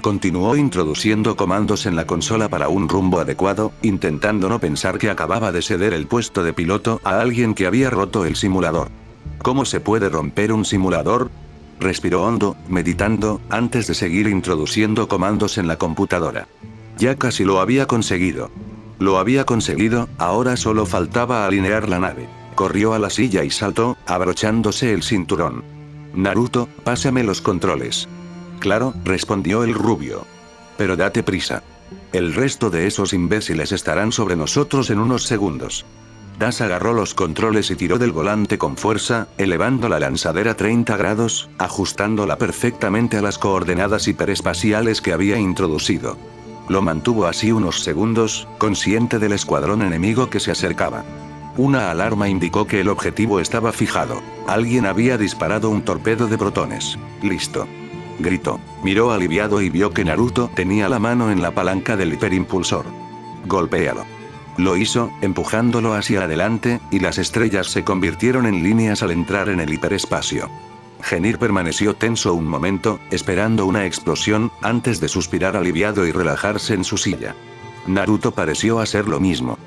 Continuó introduciendo comandos en la consola para un rumbo adecuado, intentando no pensar que acababa de ceder el puesto de piloto a alguien que había roto el simulador. ¿Cómo se puede romper un simulador? Respiró hondo, meditando, antes de seguir introduciendo comandos en la computadora. Ya casi lo había conseguido. Lo había conseguido, ahora solo faltaba alinear la nave. Corrió a la silla y saltó, abrochándose el cinturón. Naruto, pásame los controles. Claro, respondió el rubio. Pero date prisa. El resto de esos imbéciles estarán sobre nosotros en unos segundos. Das agarró los controles y tiró del volante con fuerza, elevando la lanzadera 30 grados, ajustándola perfectamente a las coordenadas hiperespaciales que había introducido. Lo mantuvo así unos segundos, consciente del escuadrón enemigo que se acercaba. Una alarma indicó que el objetivo estaba fijado. Alguien había disparado un torpedo de protones. Listo. Gritó. Miró aliviado y vio que Naruto tenía la mano en la palanca del hiperimpulsor. Golpéalo. Lo hizo, empujándolo hacia adelante, y las estrellas se convirtieron en líneas al entrar en el hiperespacio. Genir permaneció tenso un momento, esperando una explosión, antes de suspirar aliviado y relajarse en su silla. Naruto pareció hacer lo mismo.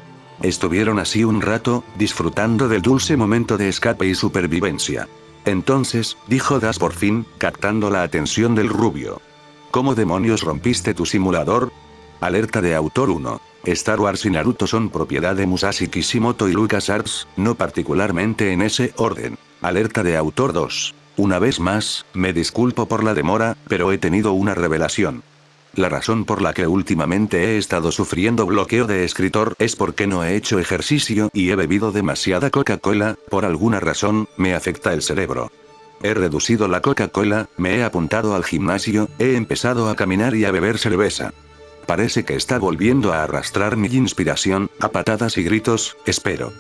Estuvieron así un rato, disfrutando del dulce momento de escape y supervivencia. Entonces, dijo Das por fin, captando la atención del rubio. ¿Cómo demonios rompiste tu simulador? Alerta de autor 1. Star Wars y Naruto son propiedad de Musashi Kishimoto y LucasArts, no particularmente en ese orden. Alerta de autor 2. Una vez más, me disculpo por la demora, pero he tenido una revelación. La razón por la que últimamente he estado sufriendo bloqueo de escritor es porque no he hecho ejercicio y he bebido demasiada Coca-Cola, por alguna razón, me afecta el cerebro. He reducido la Coca-Cola, me he apuntado al gimnasio, he empezado a caminar y a beber cerveza. Parece que está volviendo a arrastrar mi inspiración, a patadas y gritos, espero.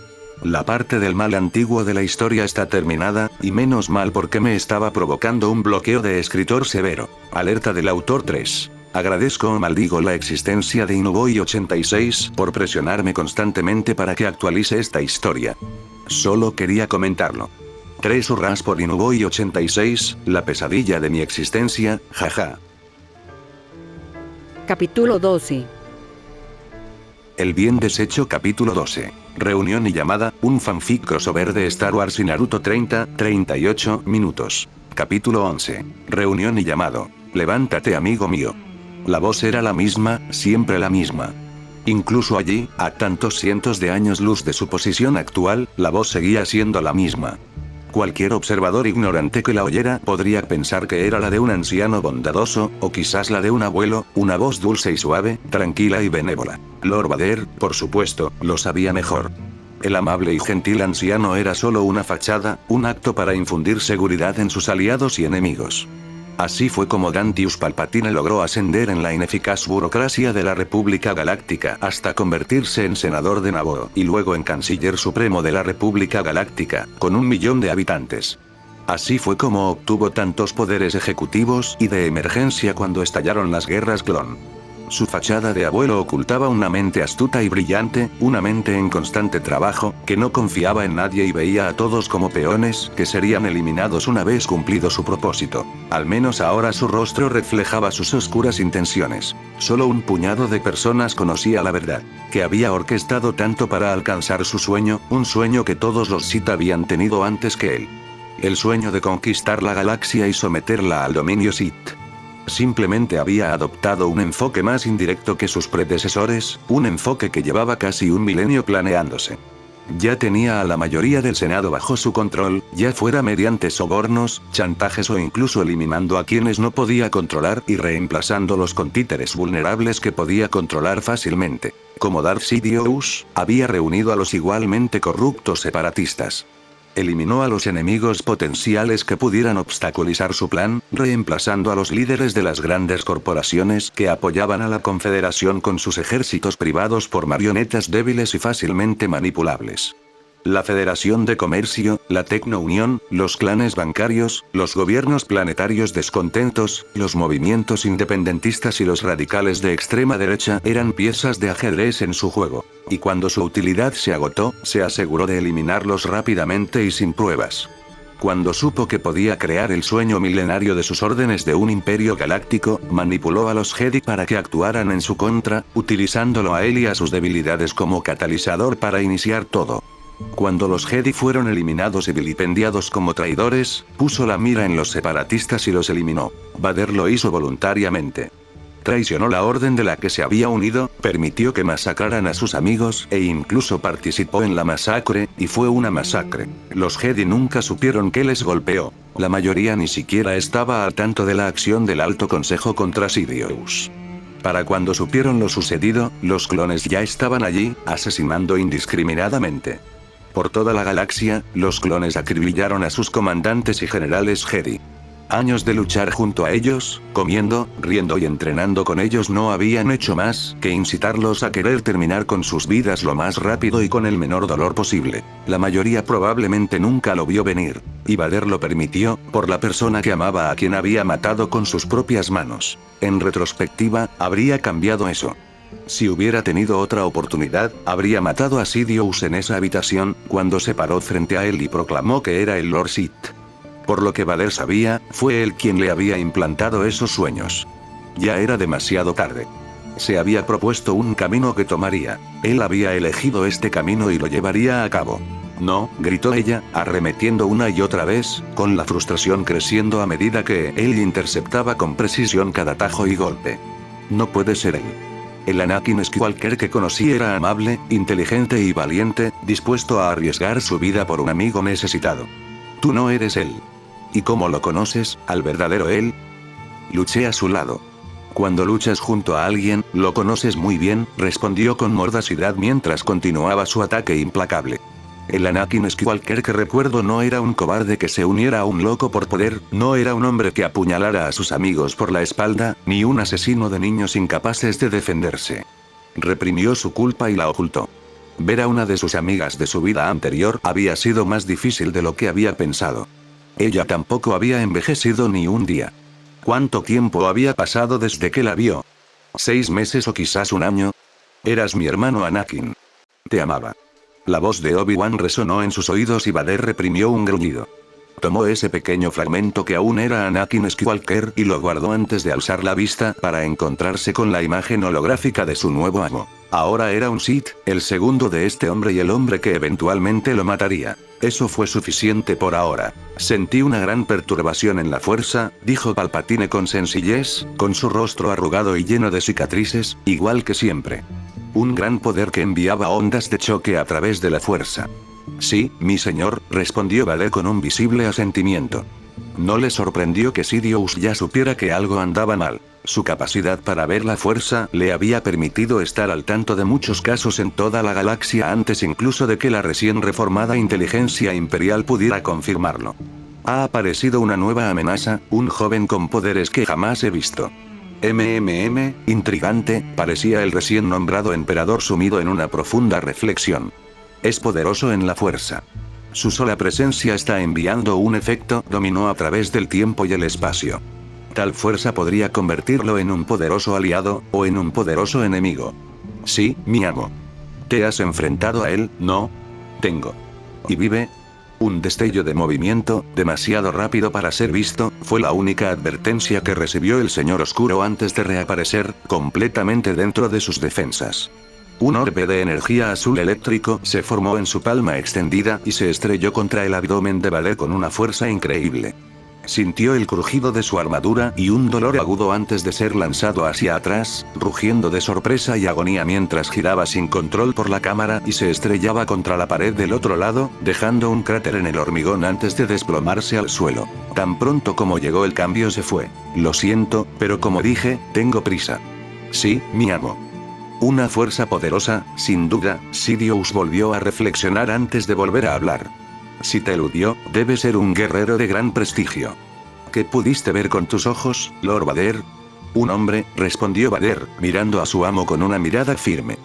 La parte del mal antiguo de la historia está terminada, y menos mal porque me estaba provocando un bloqueo de escritor severo. Alerta del autor 3. Agradezco o maldigo la existencia de Inuboy86 por presionarme constantemente para que actualice esta historia. Solo quería comentarlo. 3 hurras por Inuboy86, la pesadilla de mi existencia, jaja. Capítulo 12. El bien deshecho capítulo 12. Reunión y llamada, un fanfic crossover de Star Wars y Naruto 38 minutos. Capítulo 11. Reunión y llamado. Levántate amigo mío. La voz era la misma, siempre la misma. Incluso allí, a tantos cientos de años luz de su posición actual, la voz seguía siendo la misma. Cualquier observador ignorante que la oyera podría pensar que era la de un anciano bondadoso, o quizás la de un abuelo, una voz dulce y suave, tranquila y benévola. Lord Vader, por supuesto, lo sabía mejor. El amable y gentil anciano era solo una fachada, un acto para infundir seguridad en sus aliados y enemigos. Así fue como Dantius Palpatine logró ascender en la ineficaz burocracia de la República Galáctica hasta convertirse en senador de Naboo y luego en canciller supremo de la República Galáctica, con 1 millón de habitantes. Así fue como obtuvo tantos poderes ejecutivos y de emergencia cuando estallaron las guerras clon. Su fachada de abuelo ocultaba una mente astuta y brillante, una mente en constante trabajo, que no confiaba en nadie y veía a todos como peones que serían eliminados una vez cumplido su propósito. Al menos ahora su rostro reflejaba sus oscuras intenciones. Solo un puñado de personas conocía la verdad, que había orquestado tanto para alcanzar su sueño, un sueño que todos los Sith habían tenido antes que él. El sueño de conquistar la galaxia y someterla al dominio Sith. Simplemente había adoptado un enfoque más indirecto que sus predecesores, un enfoque que llevaba casi 1 milenio planeándose. Ya tenía a la mayoría del Senado bajo su control, ya fuera mediante sobornos, chantajes o incluso eliminando a quienes no podía controlar y reemplazándolos con títeres vulnerables que podía controlar fácilmente. Como Darth Sidious, había reunido a los igualmente corruptos separatistas. Eliminó a los enemigos potenciales que pudieran obstaculizar su plan, reemplazando a los líderes de las grandes corporaciones que apoyaban a la Confederación con sus ejércitos privados por marionetas débiles y fácilmente manipulables. La Federación de Comercio, la Tecno-Unión, los clanes bancarios, los gobiernos planetarios descontentos, los movimientos independentistas y los radicales de extrema derecha eran piezas de ajedrez en su juego. Y cuando su utilidad se agotó, se aseguró de eliminarlos rápidamente y sin pruebas. Cuando supo que podía crear el sueño milenario de sus órdenes de un imperio galáctico, manipuló a los Jedi para que actuaran en su contra, utilizándolo a él y a sus debilidades como catalizador para iniciar todo. Cuando los Jedi fueron eliminados y vilipendiados como traidores, puso la mira en los separatistas y los eliminó. Vader lo hizo voluntariamente. Traicionó la orden de la que se había unido, permitió que masacraran a sus amigos e incluso participó en la masacre, y fue una masacre. Los Jedi nunca supieron qué les golpeó. La mayoría ni siquiera estaba al tanto de la acción del Alto Consejo contra Sidious. Para cuando supieron lo sucedido, los clones ya estaban allí, asesinando indiscriminadamente. Por toda la galaxia, los clones acribillaron a sus comandantes y generales Jedi. Años de luchar junto a ellos, comiendo, riendo y entrenando con ellos no habían hecho más que incitarlos a querer terminar con sus vidas lo más rápido y con el menor dolor posible. La mayoría probablemente nunca lo vio venir. Y Vader lo permitió, por la persona que amaba a quien había matado con sus propias manos. En retrospectiva, habría cambiado eso. Si hubiera tenido otra oportunidad, habría matado a Sidious en esa habitación, cuando se paró frente a él y proclamó que era el Lord Sith. Por lo que Vader sabía, fue él quien le había implantado esos sueños. Ya era demasiado tarde. Se había propuesto un camino que tomaría. Él había elegido este camino y lo llevaría a cabo. No, gritó ella, arremetiendo una y otra vez, con la frustración creciendo a medida que él interceptaba con precisión cada tajo y golpe. No puede ser él. El Anakin Skywalker que conocí era amable, inteligente y valiente, dispuesto a arriesgar su vida por un amigo necesitado. Tú no eres él. ¿Y cómo lo conoces, al verdadero él? Luché a su lado. Cuando luchas junto a alguien, lo conoces muy bien, respondió con mordacidad mientras continuaba su ataque implacable. El Anakin Skywalker que recuerdo no era un cobarde que se uniera a un loco por poder, no era un hombre que apuñalara a sus amigos por la espalda, ni un asesino de niños incapaces de defenderse. Reprimió su culpa y la ocultó. Ver a una de sus amigas de su vida anterior había sido más difícil de lo que había pensado. Ella tampoco había envejecido ni un día. ¿Cuánto tiempo había pasado desde que la vio? ¿6 meses o quizás 1 año? Eras mi hermano Anakin. Te amaba. La voz de Obi-Wan resonó en sus oídos y Vader reprimió un gruñido. Tomó ese pequeño fragmento que aún era Anakin Skywalker y lo guardó antes de alzar la vista para encontrarse con la imagen holográfica de su nuevo amo. Ahora era un Sith, el segundo de este hombre y el hombre que eventualmente lo mataría. Eso fue suficiente por ahora. Sentí una gran perturbación en la fuerza, dijo Palpatine con sencillez, con su rostro arrugado y lleno de cicatrices, igual que siempre. Un gran poder que enviaba ondas de choque a través de la fuerza. Sí, mi señor, respondió Vader con un visible asentimiento. No le sorprendió que Sidious ya supiera que algo andaba mal. Su capacidad para ver la fuerza le había permitido estar al tanto de muchos casos en toda la galaxia antes incluso de que la recién reformada inteligencia imperial pudiera confirmarlo. Ha aparecido una nueva amenaza, un joven con poderes que jamás he visto. Intrigante, parecía el recién nombrado emperador sumido en una profunda reflexión. Es poderoso en la fuerza. Su sola presencia está enviando un efecto dominó a través del tiempo y el espacio. Tal fuerza podría convertirlo en un poderoso aliado, o en un poderoso enemigo. Sí, mi amo. ¿Te has enfrentado a él? No. Tengo. ¿Y vive? Un destello de movimiento, demasiado rápido para ser visto, fue la única advertencia que recibió el Señor Oscuro antes de reaparecer, completamente dentro de sus defensas. Un orbe de energía azul eléctrico se formó en su palma extendida y se estrelló contra el abdomen de Vader con una fuerza increíble. Sintió el crujido de su armadura y un dolor agudo antes de ser lanzado hacia atrás, rugiendo de sorpresa y agonía mientras giraba sin control por la cámara y se estrellaba contra la pared del otro lado, dejando un cráter en el hormigón antes de desplomarse al suelo. Tan pronto como llegó el cambio se fue. Lo siento, pero como dije, tengo prisa. Sí, mi amo. Una fuerza poderosa, sin duda, Sidious volvió a reflexionar antes de volver a hablar. Si te eludió, debe ser un guerrero de gran prestigio. ¿Qué pudiste ver con tus ojos, Lord Vader? Un hombre, respondió Vader, mirando a su amo con una mirada firme.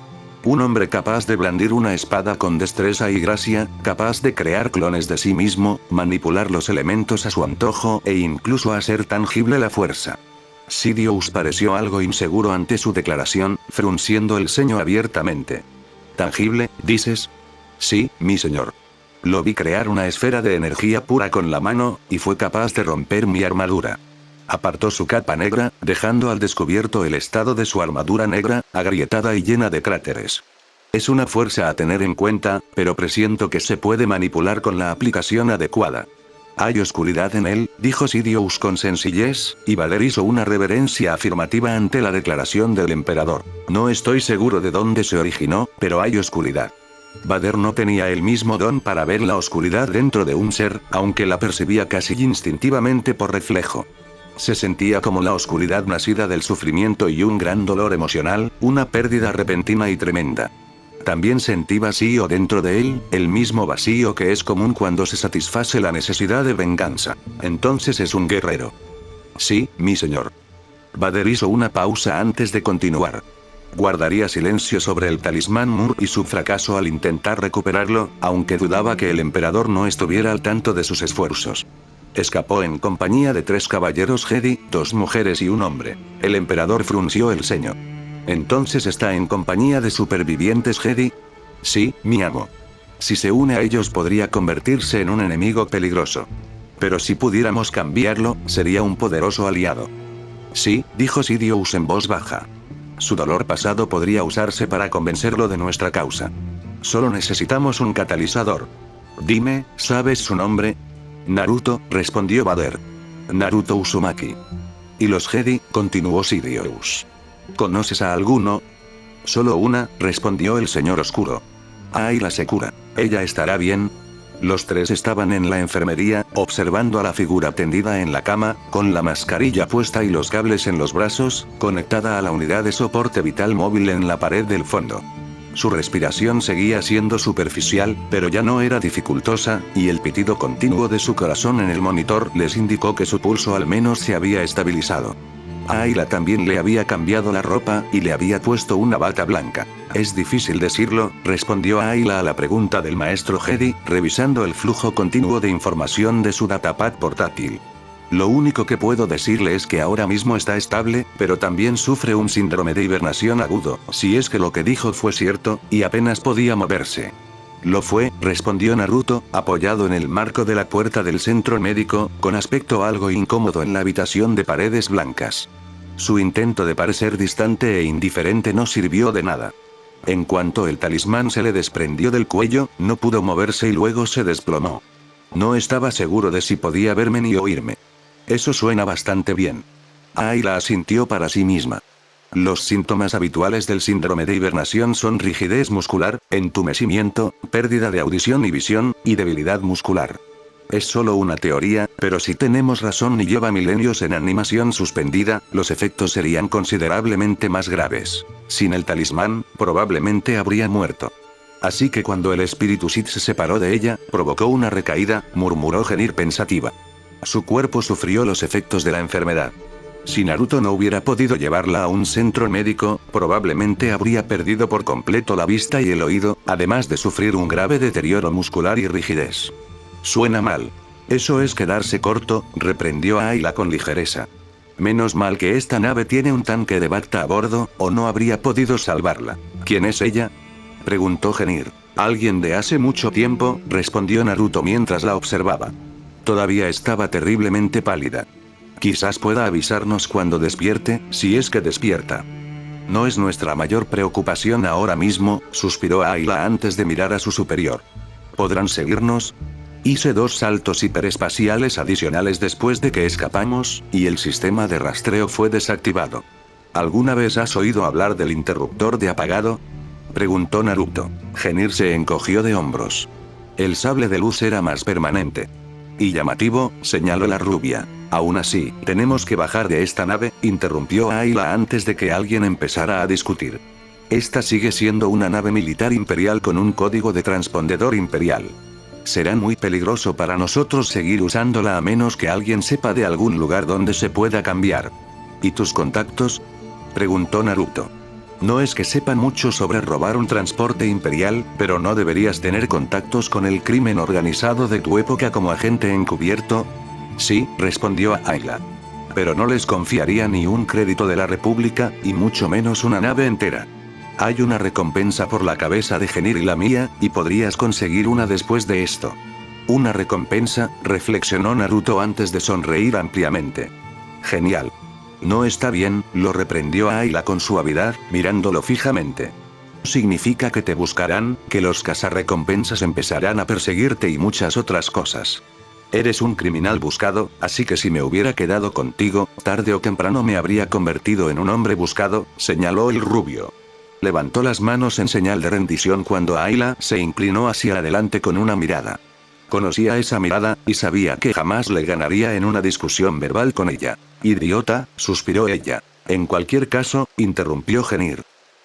Un hombre capaz de blandir una espada con destreza y gracia, capaz de crear clones de sí mismo, manipular los elementos a su antojo e incluso hacer tangible la fuerza. Sidious pareció algo inseguro ante su declaración, frunciendo el ceño abiertamente. ¿Tangible, dices? Sí, mi señor. Lo vi crear una esfera de energía pura con la mano, y fue capaz de romper mi armadura. Apartó su capa negra, dejando al descubierto el estado de su armadura negra, agrietada y llena de cráteres. Es una fuerza a tener en cuenta, pero presiento que se puede manipular con la aplicación adecuada. Hay oscuridad en él, dijo Sidious con sencillez, y Vader hizo una reverencia afirmativa ante la declaración del emperador. No estoy seguro de dónde se originó, pero hay oscuridad. Vader no tenía el mismo don para ver la oscuridad dentro de un ser, aunque la percibía casi instintivamente por reflejo. Se sentía como la oscuridad nacida del sufrimiento y un gran dolor emocional, una pérdida repentina y tremenda. También sentí vacío dentro de él, el mismo vacío que es común cuando se satisface la necesidad de venganza. Entonces es un guerrero. Sí, mi señor. Vader hizo una pausa antes de continuar. Guardaría silencio sobre el talismán Mur y su fracaso al intentar recuperarlo, aunque dudaba que el emperador no estuviera al tanto de sus esfuerzos. Escapó en compañía de 3 caballeros Jedi, 2 mujeres y un hombre. El emperador frunció el ceño. ¿Entonces está en compañía de supervivientes Jedi? Sí, mi amo. Si se une a ellos podría convertirse en un enemigo peligroso. Pero si pudiéramos cambiarlo, sería un poderoso aliado. Sí, dijo Sidious en voz baja. Su dolor pasado podría usarse para convencerlo de nuestra causa. Solo necesitamos un catalizador. Dime, ¿sabes su nombre? Naruto, respondió Vader. Naruto Uzumaki. ¿Y los Jedi? Continuó Sidious. ¿Conoces a alguno? Solo una, respondió el señor oscuro. Ayla Secura. ¿Ella estará bien? Los 3 estaban en la enfermería, observando a la figura tendida en la cama, con la mascarilla puesta y los cables en los brazos, conectada a la unidad de soporte vital móvil en la pared del fondo. Su respiración seguía siendo superficial, pero ya no era dificultosa, y el pitido continuo de su corazón en el monitor les indicó que su pulso al menos se había estabilizado. A Ayla también le había cambiado la ropa, y le había puesto una bata blanca. Es difícil decirlo, respondió Ayla a la pregunta del maestro Jedi, revisando el flujo continuo de información de su datapad portátil. Lo único que puedo decirle es que ahora mismo está estable, pero también sufre un síndrome de hibernación agudo, si es que lo que dijo fue cierto, y apenas podía moverse. Lo fue, respondió Naruto, apoyado en el marco de la puerta del centro médico, con aspecto algo incómodo en la habitación de paredes blancas. Su intento de parecer distante e indiferente no sirvió de nada. En cuanto el talismán se le desprendió del cuello, no pudo moverse y luego se desplomó. No estaba seguro de si podía verme ni oírme. Eso suena bastante bien. Ayla asintió para sí misma. Los síntomas habituales del síndrome de hibernación son rigidez muscular, entumecimiento, pérdida de audición y visión, y debilidad muscular. Es solo una teoría, pero si tenemos razón y lleva milenios en animación suspendida, los efectos serían considerablemente más graves. Sin el talismán, probablemente habría muerto. Así que cuando el espíritu Sith se separó de ella, provocó una recaída, murmuró Genir pensativa. Su cuerpo sufrió los efectos de la enfermedad. Si Naruto no hubiera podido llevarla a un centro médico, probablemente habría perdido por completo la vista y el oído, además de sufrir un grave deterioro muscular y rigidez. Suena mal. Eso es quedarse corto, reprendió a Ayla con ligereza. Menos mal que esta nave tiene un tanque de bacta a bordo, o no habría podido salvarla. ¿Quién es ella?, preguntó Genir. Alguien de hace mucho tiempo, respondió Naruto mientras la observaba. Todavía estaba terriblemente pálida. Quizás pueda avisarnos cuando despierte, si es que despierta. No es nuestra mayor preocupación ahora mismo, suspiró Ayla antes de mirar a su superior. ¿Podrán seguirnos? Hice 2 saltos hiperespaciales adicionales después de que escapamos, y el sistema de rastreo fue desactivado. ¿Alguna vez has oído hablar del interruptor de apagado?, preguntó Naruto. Genir se encogió de hombros. El sable de luz era más permanente. Y llamativo, señaló la rubia. Aún así, tenemos que bajar de esta nave, interrumpió Ayla antes de que alguien empezara a discutir. Esta sigue siendo una nave militar imperial con un código de transpondedor imperial. Será muy peligroso para nosotros seguir usándola a menos que alguien sepa de algún lugar donde se pueda cambiar. ¿Y tus contactos?, preguntó Naruto. No es que sepa mucho sobre robar un transporte imperial, pero ¿no deberías tener contactos con el crimen organizado de tu época como agente encubierto? Sí, respondió Ayla. Pero no les confiaría ni un crédito de la República, y mucho menos una nave entera. Hay una recompensa por la cabeza de Genir y la mía, y podrías conseguir una después de esto. ¿Una recompensa?, reflexionó Naruto antes de sonreír ampliamente. Genial. No está bien, lo reprendió Ayla con suavidad, mirándolo fijamente. Significa que te buscarán, que los cazarrecompensas empezarán a perseguirte y muchas otras cosas. Eres un criminal buscado, así que si me hubiera quedado contigo, tarde o temprano me habría convertido en un hombre buscado, señaló el rubio. Levantó las manos en señal de rendición cuando Ayla se inclinó hacia adelante con una mirada. Conocía esa mirada, y sabía que jamás le ganaría en una discusión verbal con ella. Idiota, suspiró ella. En cualquier caso, interrumpió Genir.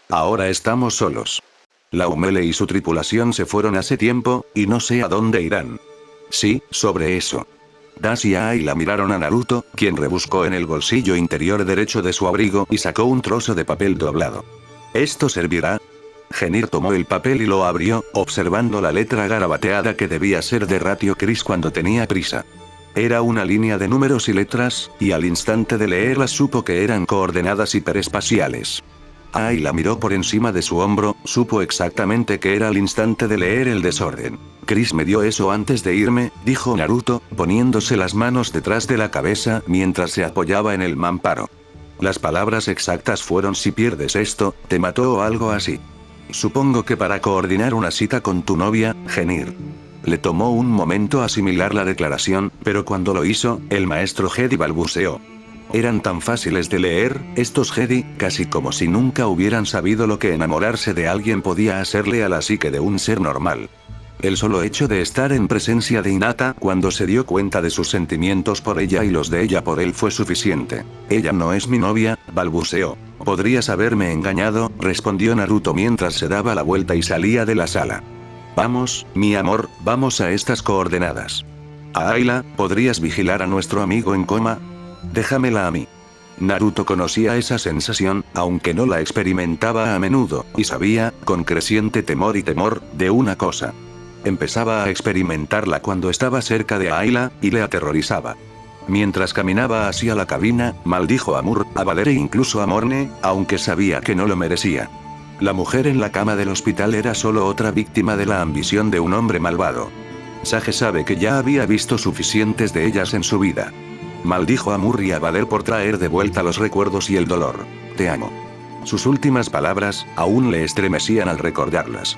Ahora estamos solos. La Umele y su tripulación se fueron hace tiempo, y no sé a dónde irán. Sí, sobre eso. Dash y Ayla miraron a Naruto, quien rebuscó en el bolsillo interior derecho de su abrigo y sacó un trozo de papel doblado. ¿Esto servirá? Genir tomó el papel y lo abrió, observando la letra garabateada que debía ser de Ratio Cris cuando tenía prisa. Era una línea de números y letras, y al instante de leerlas supo que eran coordenadas hiperespaciales. Ayla miró por encima de su hombro, supo exactamente que era al instante de leer el desorden. Cris me dio eso antes de irme, dijo Naruto, poniéndose las manos detrás de la cabeza mientras se apoyaba en el mamparo. Las palabras exactas fueron: si pierdes esto, te mató o algo así. Supongo que para coordinar una cita con tu novia, Genir. Le tomó un momento asimilar la declaración, pero cuando lo hizo, el maestro Jedi balbuceó. Eran tan fáciles de leer, estos Jedi, casi como si nunca hubieran sabido lo que enamorarse de alguien podía hacerle a la psique de un ser normal. El solo hecho de estar en presencia de Hinata cuando se dio cuenta de sus sentimientos por ella y los de ella por él fue suficiente. Ella no es mi novia, balbuceó. Podrías haberme engañado, respondió Naruto mientras se daba la vuelta y salía de la sala. Vamos, mi amor, vamos a estas coordenadas. Ayla, ¿podrías vigilar a nuestro amigo en coma? Déjamela a mí. Naruto conocía esa sensación, aunque no la experimentaba a menudo, y sabía, con creciente temor y temor, de una cosa. Empezaba a experimentarla cuando estaba cerca de Ayla, y le aterrorizaba. Mientras caminaba hacia la cabina, maldijo a Mur, a Vader e incluso a Morne, aunque sabía que no lo merecía. La mujer en la cama del hospital era solo otra víctima de la ambición de un hombre malvado. Sage sabe que ya había visto suficientes de ellas en su vida. Maldijo a Mur y a Vader por traer de vuelta los recuerdos y el dolor. Te amo. Sus últimas palabras, aún le estremecían al recordarlas.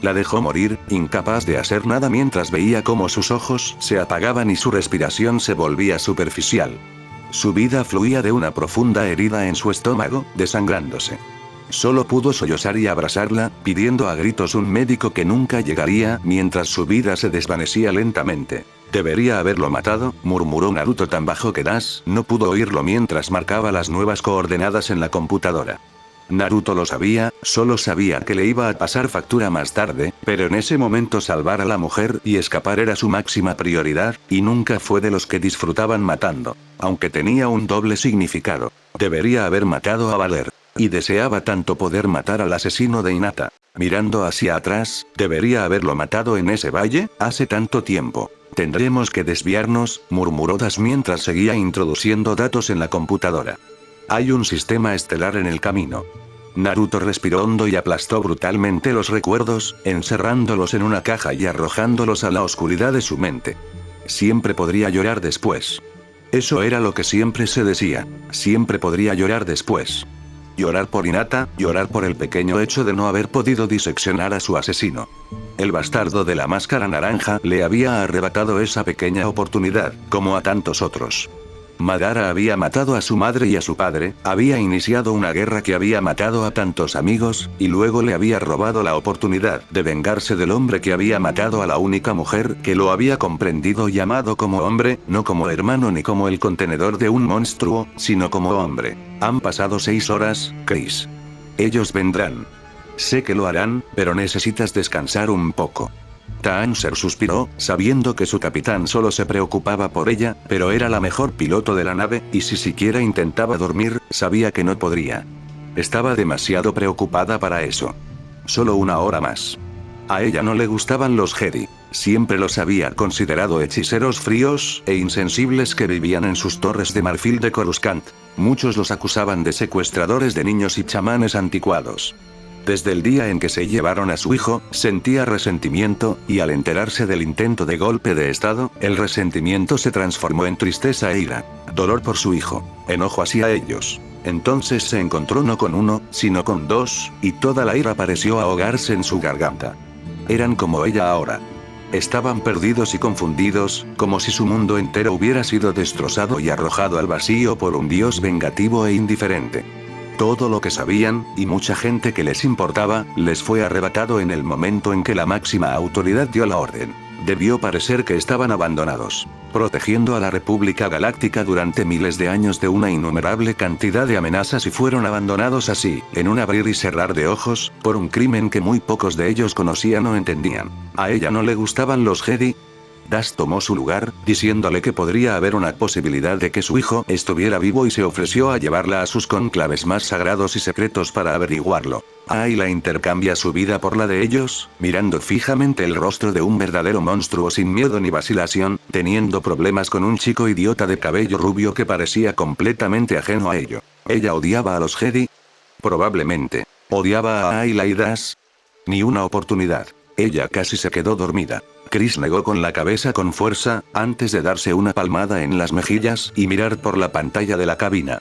La dejó morir, incapaz de hacer nada mientras veía cómo sus ojos se apagaban y su respiración se volvía superficial. Su vida fluía de una profunda herida en su estómago, desangrándose. Solo pudo sollozar y abrazarla, pidiendo a gritos un médico que nunca llegaría, mientras su vida se desvanecía lentamente. Debería haberlo matado, murmuró Naruto tan bajo que Das no pudo oírlo mientras marcaba las nuevas coordenadas en la computadora. Naruto lo sabía, solo sabía que le iba a pasar factura más tarde, pero en ese momento salvar a la mujer y escapar era su máxima prioridad, y nunca fue de los que disfrutaban matando. Aunque tenía un doble significado. Debería haber matado a Valer. Y deseaba tanto poder matar al asesino de Hinata. Mirando hacia atrás, debería haberlo matado en ese valle, hace tanto tiempo. Tendremos que desviarnos, murmuró Das mientras seguía introduciendo datos en la computadora. Hay un sistema estelar en el camino. Naruto respiró hondo y aplastó brutalmente los recuerdos, encerrándolos en una caja y arrojándolos a la oscuridad de su mente. Siempre podría llorar después. Eso era lo que siempre se decía. Siempre podría llorar después. Llorar por Hinata, llorar por el pequeño hecho de no haber podido diseccionar a su asesino. El bastardo de la máscara naranja le había arrebatado esa pequeña oportunidad, como a tantos otros. Madara había matado a su madre y a su padre, había iniciado una guerra que había matado a tantos amigos, y luego le había robado la oportunidad de vengarse del hombre que había matado a la única mujer que lo había comprendido y amado como hombre, no como hermano ni como el contenedor de un monstruo, sino como hombre. Han pasado 6 horas, Chris. Ellos vendrán. Sé que lo harán, pero necesitas descansar un poco. Taanser suspiró, sabiendo que su capitán solo se preocupaba por ella, pero era la mejor piloto de la nave, y si siquiera intentaba dormir, sabía que no podría. Estaba demasiado preocupada para eso. Solo 1 hora más. A ella no le gustaban los Jedi. Siempre los había considerado hechiceros fríos e insensibles que vivían en sus torres de marfil de Coruscant. Muchos los acusaban de secuestradores de niños y chamanes anticuados. Desde el día en que se llevaron a su hijo, sentía resentimiento, y al enterarse del intento de golpe de estado, el resentimiento se transformó en tristeza e ira. Dolor por su hijo. Enojo hacia ellos. Entonces se encontró no con 1, sino con 2, y toda la ira pareció ahogarse en su garganta. Eran como ella ahora. Estaban perdidos y confundidos, como si su mundo entero hubiera sido destrozado y arrojado al vacío por un dios vengativo e indiferente. Todo lo que sabían, y mucha gente que les importaba, les fue arrebatado en el momento en que la máxima autoridad dio la orden. Debió parecer que estaban abandonados, protegiendo a la República Galáctica durante miles de años de una innumerable cantidad de amenazas y fueron abandonados así, en un abrir y cerrar de ojos, por un crimen que muy pocos de ellos conocían o entendían. A ella no le gustaban los Jedi. Das tomó su lugar, diciéndole que podría haber una posibilidad de que su hijo estuviera vivo y se ofreció a llevarla a sus conclaves más sagrados y secretos para averiguarlo. Ayla intercambia su vida por la de ellos, mirando fijamente el rostro de un verdadero monstruo sin miedo ni vacilación, teniendo problemas con un chico idiota de cabello rubio que parecía completamente ajeno a ello. ¿Ella odiaba a los Jedi? Probablemente. ¿Odiaba a Ayla y Das? Ni una oportunidad. Ella casi se quedó dormida. Chris negó con la cabeza con fuerza, antes de darse una palmada en las mejillas y mirar por la pantalla de la cabina.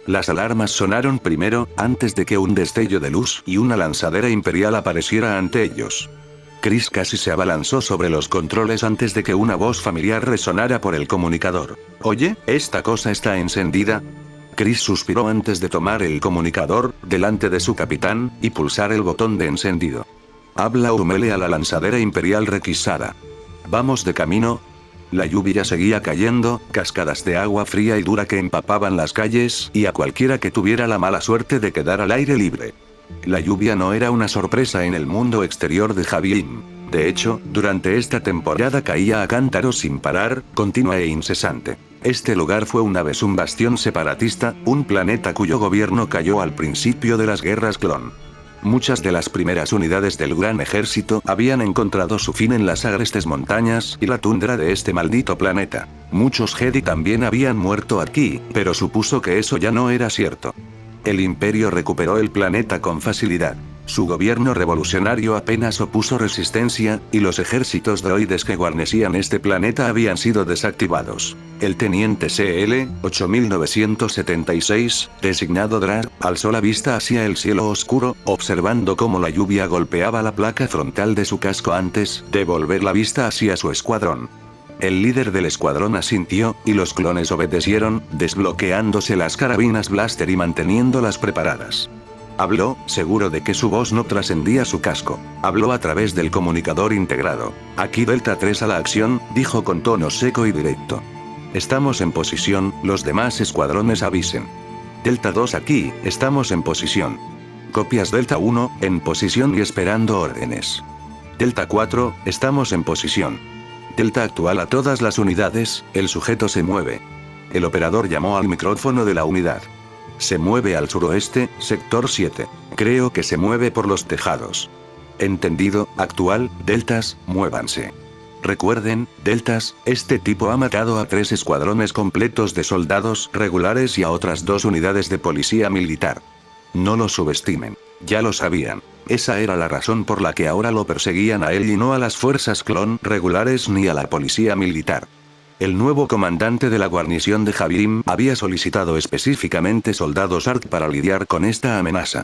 Las alarmas sonaron primero, antes de que un destello de luz y una lanzadera imperial apareciera ante ellos. Chris casi se abalanzó sobre los controles antes de que una voz familiar resonara por el comunicador. «Oye, ¿esta cosa está encendida?» Chris suspiró antes de tomar el comunicador, delante de su capitán, y pulsar el botón de encendido. Habla Urmele a la lanzadera imperial requisada. «¿Vamos de camino?» La lluvia seguía cayendo, cascadas de agua fría y dura que empapaban las calles, y a cualquiera que tuviera la mala suerte de quedar al aire libre. La lluvia no era una sorpresa en el mundo exterior de Javim. De hecho, durante esta temporada caía a cántaros sin parar, continua e incesante. Este lugar fue una vez un bastión separatista, un planeta cuyo gobierno cayó al principio de las guerras clon. Muchas de las primeras unidades del Gran Ejército habían encontrado su fin en las agrestes montañas y la tundra de este maldito planeta. Muchos Jedi también habían muerto aquí, pero supuso que eso ya no era cierto. El Imperio recuperó el planeta con facilidad. Su gobierno revolucionario apenas opuso resistencia, y los ejércitos droides que guarnecían este planeta habían sido desactivados. El teniente CL, 8976, designado Drar, alzó la vista hacia el cielo oscuro, observando cómo la lluvia golpeaba la placa frontal de su casco antes de volver la vista hacia su escuadrón. El líder del escuadrón asintió, y los clones obedecieron, desbloqueándose las carabinas blaster y manteniéndolas preparadas. Habló, seguro de que su voz no trascendía su casco. Habló a través del comunicador integrado. Aquí Delta 3 a la acción, dijo con tono seco y directo. Estamos en posición, los demás escuadrones avisen. Delta 2 aquí, estamos en posición. Copias Delta 1, en posición y esperando órdenes. Delta 4, estamos en posición. Delta actual a todas las unidades, el sujeto se mueve. El operador llamó al micrófono de la unidad. Se mueve al suroeste, sector 7. Creo que se mueve por los tejados. Entendido, actual, deltas, muévanse. Recuerden, deltas, este tipo ha matado a 3 escuadrones completos de soldados regulares y a otras 2 unidades de policía militar. No lo subestimen. Ya lo sabían. Esa era la razón por la que ahora lo perseguían a él y no a las fuerzas clon regulares ni a la policía militar. El nuevo comandante de la guarnición de Javirim había solicitado específicamente soldados ARC para lidiar con esta amenaza.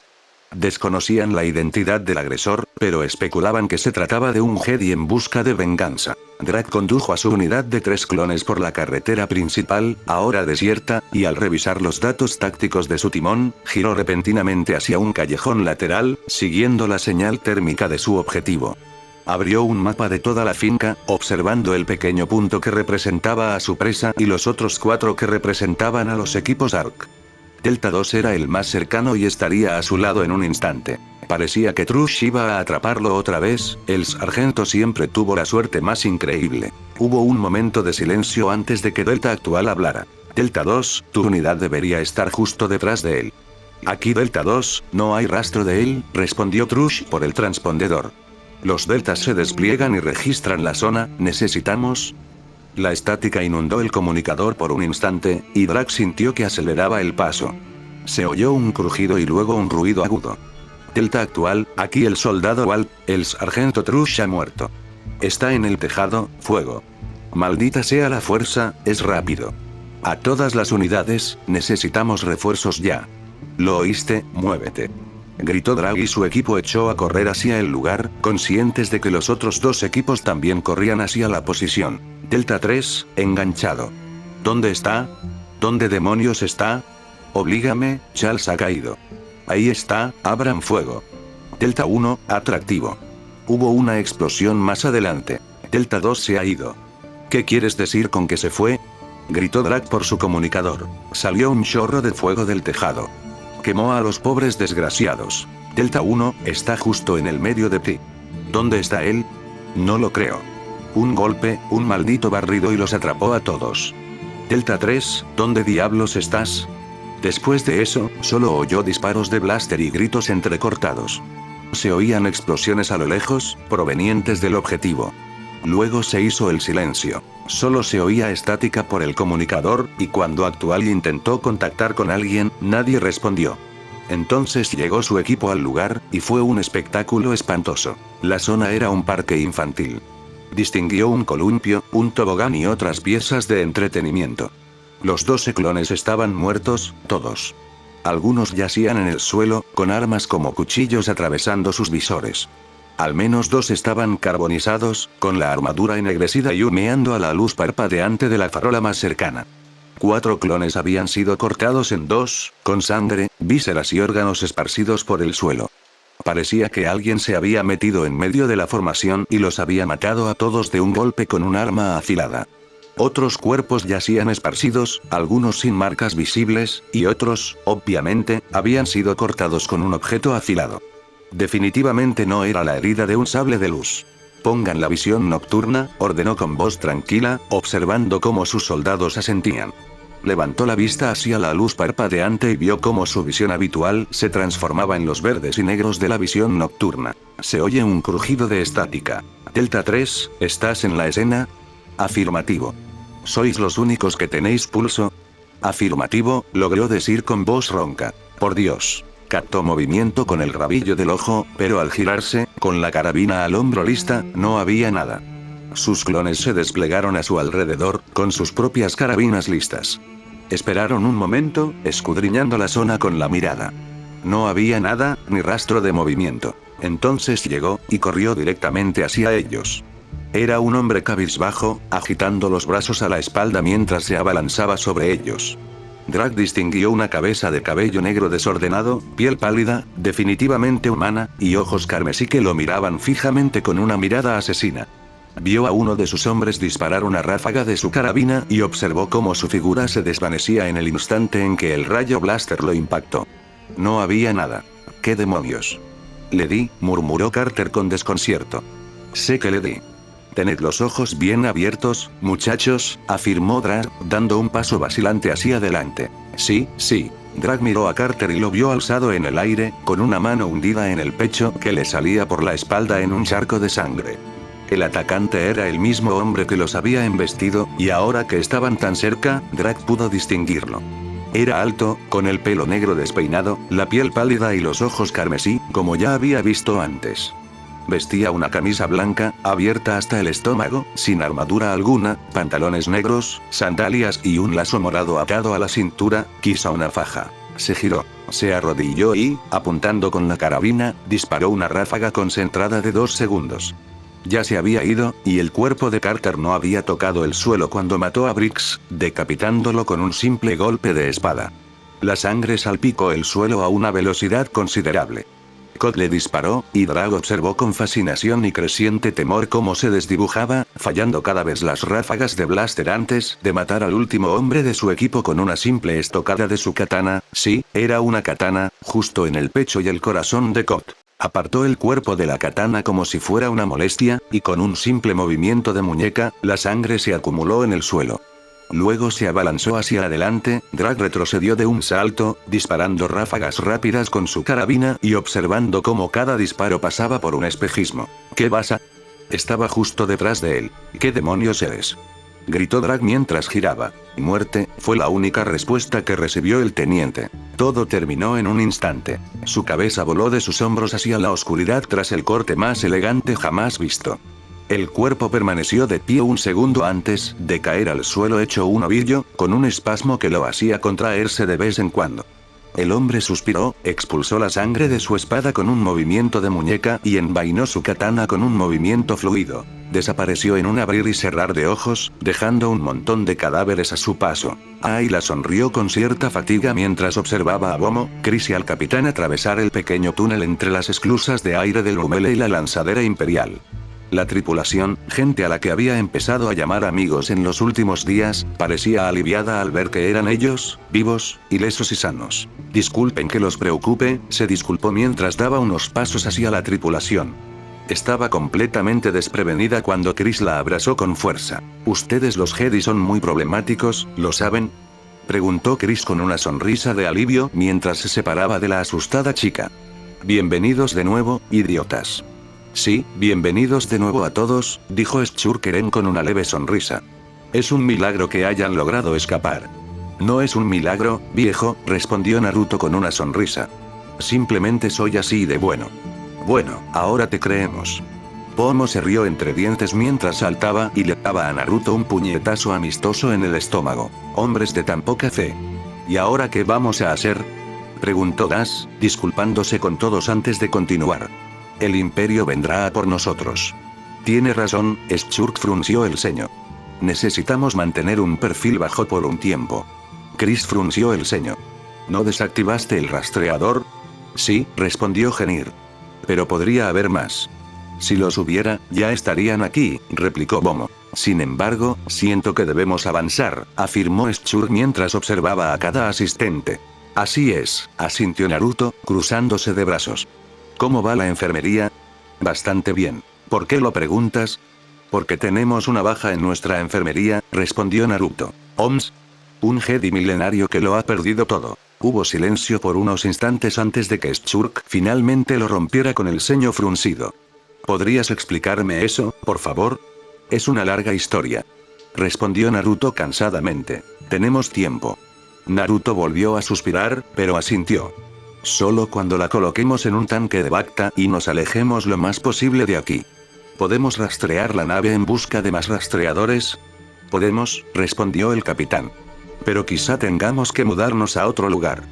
Desconocían la identidad del agresor, pero especulaban que se trataba de un Jedi en busca de venganza. Drake condujo a su unidad de 3 clones por la carretera principal, ahora desierta, y al revisar los datos tácticos de su timón, giró repentinamente hacia un callejón lateral, siguiendo la señal térmica de su objetivo. Abrió un mapa de toda la finca, observando el pequeño punto que representaba a su presa y los otros 4 que representaban a los equipos ARC. Delta 2 era el más cercano y estaría a su lado en un instante. Parecía que Trush iba a atraparlo otra vez, el sargento siempre tuvo la suerte más increíble. Hubo un momento de silencio antes de que Delta actual hablara. Delta 2, tu unidad debería estar justo detrás de él. Aquí Delta 2, no hay rastro de él, respondió Trush por el transpondedor. Los deltas se despliegan y registran la zona, necesitamos... La estática inundó el comunicador por un instante, y Drake sintió que aceleraba el paso. Se oyó un crujido y luego un ruido agudo. Delta actual, aquí el soldado Walt, el sargento Trush ha muerto. Está en el tejado, fuego. Maldita sea la fuerza, es rápido. A todas las unidades, necesitamos refuerzos ya. ¿Lo oíste? Muévete. Gritó Drake y su equipo echó a correr hacia el lugar, conscientes de que los otros 2 equipos también corrían hacia la posición. Delta 3, enganchado. ¿Dónde está? ¿Dónde demonios está? Oblígame, Charles ha caído. Ahí está, abran fuego. Delta 1, atractivo. Hubo una explosión más adelante. Delta 2 se ha ido. ¿Qué quieres decir con que se fue? Gritó Drake por su comunicador. Salió un chorro de fuego del tejado. Quemó a los pobres desgraciados. Delta 1, está justo en el medio de ti. ¿Dónde está él? No lo creo. Un golpe, un maldito barrido y los atrapó a todos. Delta 3, ¿dónde diablos estás? Después de eso, solo oyó disparos de blaster y gritos entrecortados. Se oían explosiones a lo lejos, provenientes del objetivo. Luego se hizo el silencio. Solo se oía estática por el comunicador, y cuando Actual intentó contactar con alguien, nadie respondió. Entonces llegó su equipo al lugar, y fue un espectáculo espantoso. La zona era un parque infantil. Distinguió un columpio, un tobogán y otras piezas de entretenimiento. Los 12 clones estaban muertos, todos. Algunos yacían en el suelo, con armas como cuchillos atravesando sus visores. Al menos 2 estaban carbonizados, con la armadura ennegrecida y humeando a la luz parpadeante de la farola más cercana. 4 clones habían sido cortados en 2, con sangre, vísceras y órganos esparcidos por el suelo. Parecía que alguien se había metido en medio de la formación y los había matado a todos de un golpe con un arma afilada. Otros cuerpos yacían esparcidos, algunos sin marcas visibles, y otros, obviamente, habían sido cortados con un objeto afilado. Definitivamente no era la herida de un sable de luz. Pongan la visión nocturna, ordenó con voz tranquila, observando cómo sus soldados asentían. Levantó la vista hacia la luz parpadeante y vio cómo su visión habitual se transformaba en los verdes y negros de la visión nocturna. Se oye un crujido de estática. Delta 3, ¿estás en la escena? Afirmativo. ¿Sois los únicos que tenéis pulso? Afirmativo, logró decir con voz ronca. Por Dios. Captó movimiento con el rabillo del ojo, pero al girarse, con la carabina al hombro lista, no había nada. Sus clones se desplegaron a su alrededor, con sus propias carabinas listas. Esperaron un momento, escudriñando la zona con la mirada. No había nada, ni rastro de movimiento. Entonces llegó, y corrió directamente hacia ellos. Era un hombre cabizbajo, agitando los brazos a la espalda mientras se abalanzaba sobre ellos. Drake distinguió una cabeza de cabello negro desordenado, piel pálida, definitivamente humana, y ojos carmesí que lo miraban fijamente con una mirada asesina. Vio a uno de sus hombres disparar una ráfaga de su carabina y observó cómo su figura se desvanecía en el instante en que el rayo blaster lo impactó. No había nada. ¿Qué demonios? Le di, murmuró Carter con desconcierto. Sé que le di. Tened los ojos bien abiertos, muchachos, afirmó Drake, dando un paso vacilante hacia adelante. Sí, sí. Drake miró a Carter y lo vio alzado en el aire, con una mano hundida en el pecho que le salía por la espalda en un charco de sangre. El atacante era el mismo hombre que los había embestido, y ahora que estaban tan cerca, Drake pudo distinguirlo. Era alto, con el pelo negro despeinado, la piel pálida y los ojos carmesí, como ya había visto antes. Vestía una camisa blanca, abierta hasta el estómago, sin armadura alguna, pantalones negros, sandalias y un lazo morado atado a la cintura, quizá una faja. Se giró, se arrodilló y, apuntando con la carabina, disparó una ráfaga concentrada de 2 segundos. Ya se había ido, y el cuerpo de Carter no había tocado el suelo cuando mató a Briggs, decapitándolo con un simple golpe de espada. La sangre salpicó el suelo a una velocidad considerable. Cod le disparó, y Drake observó con fascinación y creciente temor cómo se desdibujaba, fallando cada vez las ráfagas de blaster antes de matar al último hombre de su equipo con una simple estocada de su katana. Sí, era una katana, justo en el pecho y el corazón de Cod. Apartó el cuerpo de la katana como si fuera una molestia, y con un simple movimiento de muñeca, la sangre se acumuló en el suelo. Luego se abalanzó hacia adelante, Drake retrocedió de un salto, disparando ráfagas rápidas con su carabina y observando cómo cada disparo pasaba por un espejismo. ¿Qué pasa? Estaba justo detrás de él. ¿Qué demonios eres? Gritó Drake mientras giraba. Muerte, fue la única respuesta que recibió el teniente. Todo terminó en un instante. Su cabeza voló de sus hombros hacia la oscuridad tras el corte más elegante jamás visto. El cuerpo permaneció de pie un segundo antes de caer al suelo hecho un ovillo, con un espasmo que lo hacía contraerse de vez en cuando. El hombre suspiró, expulsó la sangre de su espada con un movimiento de muñeca y envainó su katana con un movimiento fluido. Desapareció en un abrir y cerrar de ojos, dejando un montón de cadáveres a su paso. Ayla sonrió con cierta fatiga mientras observaba a Momo, Chris y al capitán atravesar el pequeño túnel entre las esclusas de aire del Rumele y la lanzadera imperial. La tripulación, gente a la que había empezado a llamar amigos en los últimos días, parecía aliviada al ver que eran ellos, vivos, ilesos y sanos. Disculpen que los preocupe, se disculpó mientras daba unos pasos hacia la tripulación. Estaba completamente desprevenida cuando Chris la abrazó con fuerza. ¿Ustedes los Jedi son muy problemáticos, lo saben? Preguntó Chris con una sonrisa de alivio mientras se separaba de la asustada chica. Bienvenidos de nuevo, idiotas. Sí, bienvenidos de nuevo a todos, dijo Shurkeren con una leve sonrisa. Es un milagro que hayan logrado escapar. No es un milagro, viejo, respondió Naruto con una sonrisa. Simplemente soy así de bueno. Bueno, ahora te creemos. Momo se rió entre dientes mientras saltaba y le daba a Naruto un puñetazo amistoso en el estómago. Hombres de tan poca fe. ¿Y ahora qué vamos a hacer? Preguntó Gas, disculpándose con todos antes de continuar. El imperio vendrá a por nosotros. Tiene razón, Shurk frunció el ceño. Necesitamos mantener un perfil bajo por un tiempo. Chris frunció el ceño. ¿No desactivaste el rastreador? Sí, respondió Genir. Pero podría haber más. Si los hubiera, ya estarían aquí, replicó Momo. Sin embargo, siento que debemos avanzar, afirmó Shurk mientras observaba a cada asistente. Así es, asintió Naruto, cruzándose de brazos. ¿Cómo va la enfermería? Bastante bien. ¿Por qué lo preguntas? Porque tenemos una baja en nuestra enfermería, respondió Naruto. ¿Oms? Un Jedi milenario que lo ha perdido todo. Hubo silencio por unos instantes antes de que Shurk finalmente lo rompiera con el ceño fruncido. ¿Podrías explicarme eso, por favor? Es una larga historia. Respondió Naruto cansadamente. Tenemos tiempo. Naruto volvió a suspirar, pero asintió. Solo cuando la coloquemos en un tanque de Bacta y nos alejemos lo más posible de aquí. ¿Podemos rastrear la nave en busca de más rastreadores? Podemos, respondió el capitán. Pero quizá tengamos que mudarnos a otro lugar.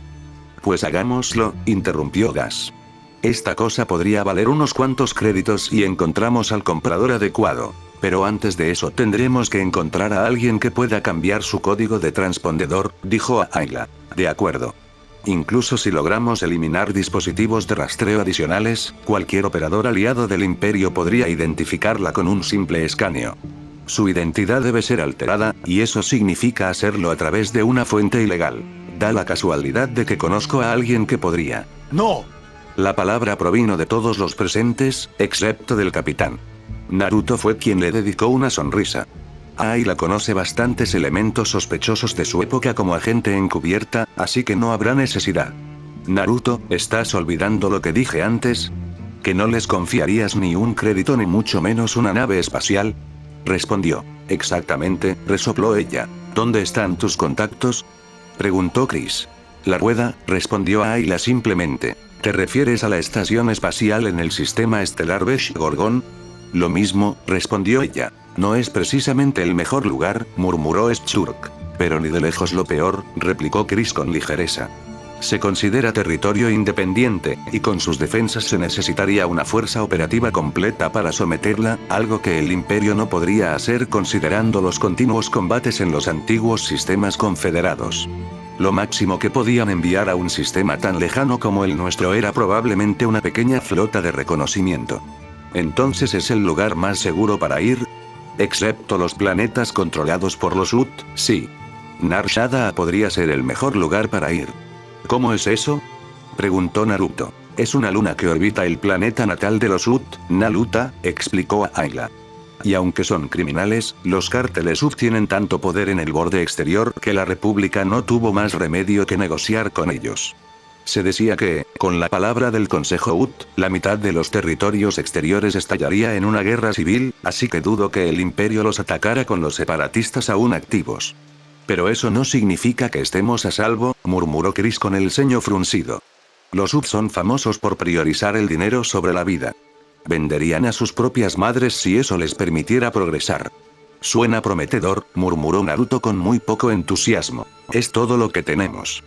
Pues hagámoslo, interrumpió Gas. Esta cosa podría valer unos cuantos créditos y encontramos al comprador adecuado. Pero antes de eso tendremos que encontrar a alguien que pueda cambiar su código de transpondedor, dijo Ayla. De acuerdo. Incluso si logramos eliminar dispositivos de rastreo adicionales, cualquier operador aliado del Imperio podría identificarla con un simple escaneo. Su identidad debe ser alterada, y eso significa hacerlo a través de una fuente ilegal. Da la casualidad de que conozco a alguien que podría. ¡No! La palabra provino de todos los presentes, excepto del capitán. Naruto fue quien le dedicó una sonrisa. Ayla conoce bastantes elementos sospechosos de su época como agente encubierta, así que no habrá necesidad. Naruto, ¿estás olvidando lo que dije antes? ¿Que no les confiarías ni un crédito ni mucho menos una nave espacial? Respondió. Exactamente, resopló ella. ¿Dónde están tus contactos? Preguntó Chris. La rueda, respondió Ayla simplemente. ¿Te refieres a la estación espacial en el sistema estelar Besh Gorgon? Lo mismo, respondió ella. No es precisamente el mejor lugar, murmuró Schurk. Pero ni de lejos lo peor, replicó Chris con ligereza. Se considera territorio independiente, y con sus defensas se necesitaría una fuerza operativa completa para someterla, algo que el Imperio no podría hacer considerando los continuos combates en los antiguos sistemas confederados. Lo máximo que podían enviar a un sistema tan lejano como el nuestro era probablemente una pequeña flota de reconocimiento. Entonces ¿es el lugar más seguro para ir? Excepto los planetas controlados por los Ut, sí. Nar Shaddaa podría ser el mejor lugar para ir. ¿Cómo es eso? Preguntó Naruto. Es una luna que orbita el planeta natal de los Ut, Naluta, explicó Ayla. Y aunque son criminales, los cárteles Ut tienen tanto poder en el borde exterior que la República no tuvo más remedio que negociar con ellos. Se decía que, con la palabra del Consejo Ut, la mitad de los territorios exteriores estallaría en una guerra civil, así que dudo que el Imperio los atacara con los separatistas aún activos. Pero eso no significa que estemos a salvo, murmuró Chris con el ceño fruncido. Los Ut son famosos por priorizar el dinero sobre la vida. Venderían a sus propias madres si eso les permitiera progresar. Suena prometedor, murmuró Naruto con muy poco entusiasmo. Es todo lo que tenemos.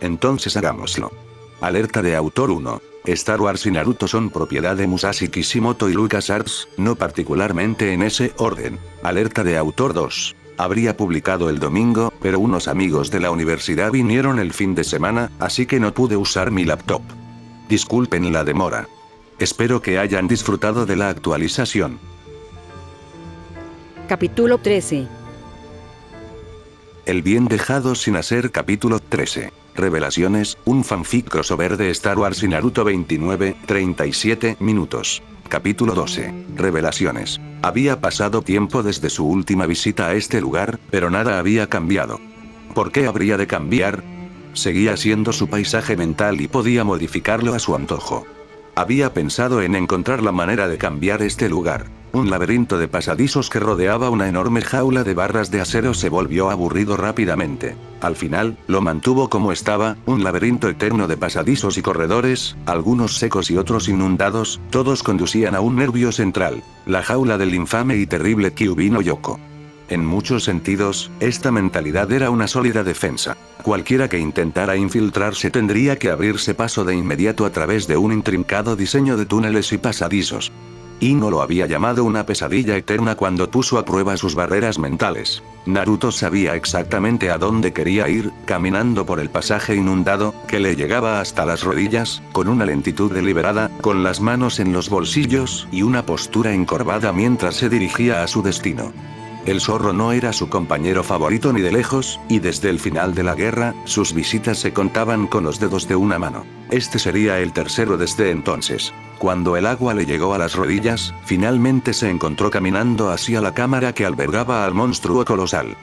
Entonces hagámoslo. Alerta de autor 1. Star Wars y Naruto son propiedad de Musashi Kishimoto y LucasArts, no particularmente en ese orden. Alerta de autor 2. Habría publicado el domingo, pero unos amigos de la universidad vinieron el fin de semana, así que no pude usar mi laptop. Disculpen la demora. Espero que hayan disfrutado de la actualización. Capítulo 13. El bien dejado sin hacer capítulo 13. Revelaciones, un fanfic crossover de Star Wars y Naruto 29-37 minutos. Capítulo 12. Revelaciones. Había pasado tiempo desde su última visita a este lugar, pero nada había cambiado. ¿Por qué habría de cambiar? Seguía siendo su paisaje mental y podía modificarlo a su antojo. Había pensado en encontrar la manera de cambiar este lugar. Un laberinto de pasadizos que rodeaba una enorme jaula de barras de acero se volvió aburrido rápidamente. Al final, lo mantuvo como estaba, un laberinto eterno de pasadizos y corredores, algunos secos y otros inundados, todos conducían a un nervio central, la jaula del infame y terrible Kyuubi no Yoko. En muchos sentidos, esta mentalidad era una sólida defensa. Cualquiera que intentara infiltrarse tendría que abrirse paso de inmediato a través de un intrincado diseño de túneles y pasadizos. Y no lo había llamado una pesadilla eterna cuando puso a prueba sus barreras mentales. Naruto sabía exactamente a dónde quería ir, caminando por el pasaje inundado, que le llegaba hasta las rodillas, con una lentitud deliberada, con las manos en los bolsillos y una postura encorvada mientras se dirigía a su destino. El zorro no era su compañero favorito ni de lejos, y desde el final de la guerra, sus visitas se contaban con los dedos de una mano. Este sería el tercero desde entonces. Cuando el agua le llegó a las rodillas, finalmente se encontró caminando hacia la cámara que albergaba al monstruo colosal.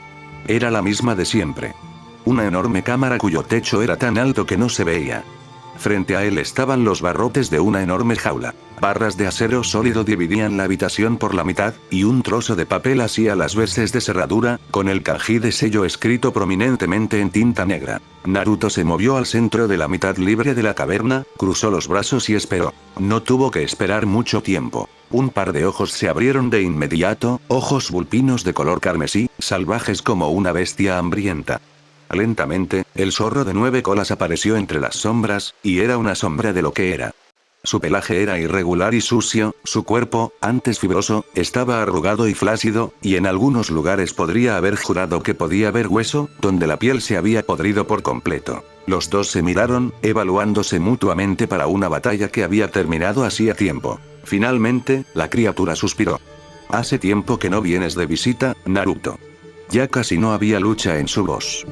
Era la misma de siempre. Una enorme cámara cuyo techo era tan alto que no se veía. Frente a él estaban los barrotes de una enorme jaula. Barras de acero sólido dividían la habitación por la mitad, y un trozo de papel hacía las veces de cerradura, con el kanji de sello escrito prominentemente en tinta negra. Naruto se movió al centro de la mitad libre de la caverna, cruzó los brazos y esperó. No tuvo que esperar mucho tiempo. Un par de ojos se abrieron de inmediato, ojos vulpinos de color carmesí, salvajes como una bestia hambrienta. Lentamente, el zorro de 9 colas apareció entre las sombras, y era una sombra de lo que era. Su pelaje era irregular y sucio, su cuerpo, antes fibroso, estaba arrugado y flácido, y en algunos lugares podría haber jurado que podía haber hueso, donde la piel se había podrido por completo. Los dos se miraron, evaluándose mutuamente para una batalla que había terminado hacía tiempo. Finalmente, la criatura suspiró. Hace tiempo que no vienes de visita, Naruto. Ya casi no había lucha en su voz.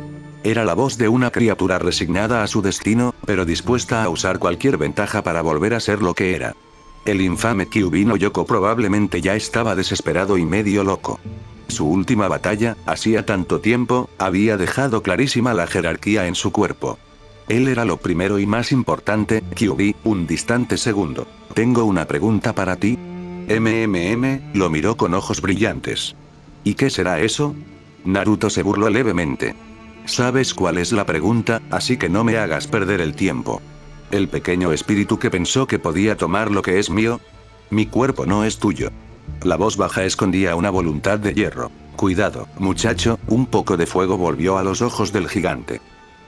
Era la voz de una criatura resignada a su destino, pero dispuesta a usar cualquier ventaja para volver a ser lo que era. El infame Kyuubi no Yoko probablemente ya estaba desesperado y medio loco. Su última batalla, hacía tanto tiempo, había dejado clarísima la jerarquía en su cuerpo. Él era lo primero y más importante. Kyuubi, un distante segundo. Tengo una pregunta para ti. Lo miró con ojos brillantes. ¿Y qué será eso? Naruto se burló levemente. Sabes cuál es la pregunta, así que no me hagas perder el tiempo. El pequeño espíritu que pensó que podía tomar lo que es mío. Mi cuerpo no es tuyo. La voz baja escondía una voluntad de hierro. Cuidado, muchacho, un poco de fuego volvió a los ojos del gigante.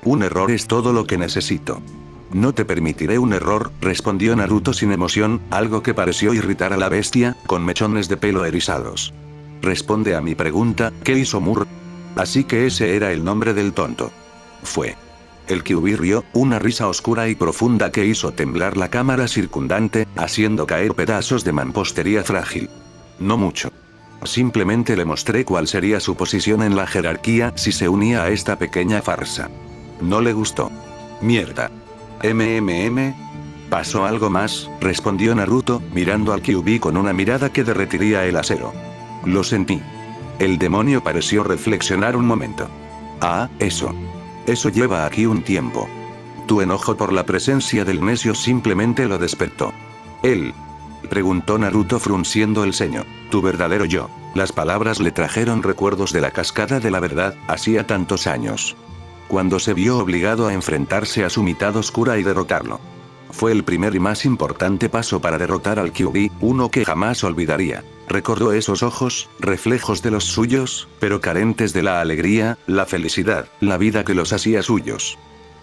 Un error es todo lo que necesito. No te permitiré un error, respondió Naruto sin emoción, algo que pareció irritar a la bestia, con mechones de pelo erizados. Responde a mi pregunta, ¿qué hizo Mur? Así que ese era el nombre del tonto. Fue. El Kyuubi rió, una risa oscura y profunda que hizo temblar la cámara circundante, haciendo caer pedazos de mampostería frágil. No mucho. Simplemente le mostré cuál sería su posición en la jerarquía si se unía a esta pequeña farsa. No le gustó. Mierda. ¿Pasó algo más? Respondió Naruto, mirando al Kyuubi con una mirada que derretiría el acero. Lo sentí. El demonio pareció reflexionar un momento. Ah, eso. Eso lleva aquí un tiempo. Tu enojo por la presencia del necio simplemente lo despertó. Él. Preguntó Naruto frunciendo el ceño. Tu verdadero yo. Las palabras le trajeron recuerdos de la cascada de la verdad, hacía tantos años. Cuando se vio obligado a enfrentarse a su mitad oscura y derrotarlo. Fue el primer y más importante paso para derrotar al Kyuubi, uno que jamás olvidaría. Recordó esos ojos, reflejos de los suyos, pero carentes de la alegría, la felicidad, la vida que los hacía suyos.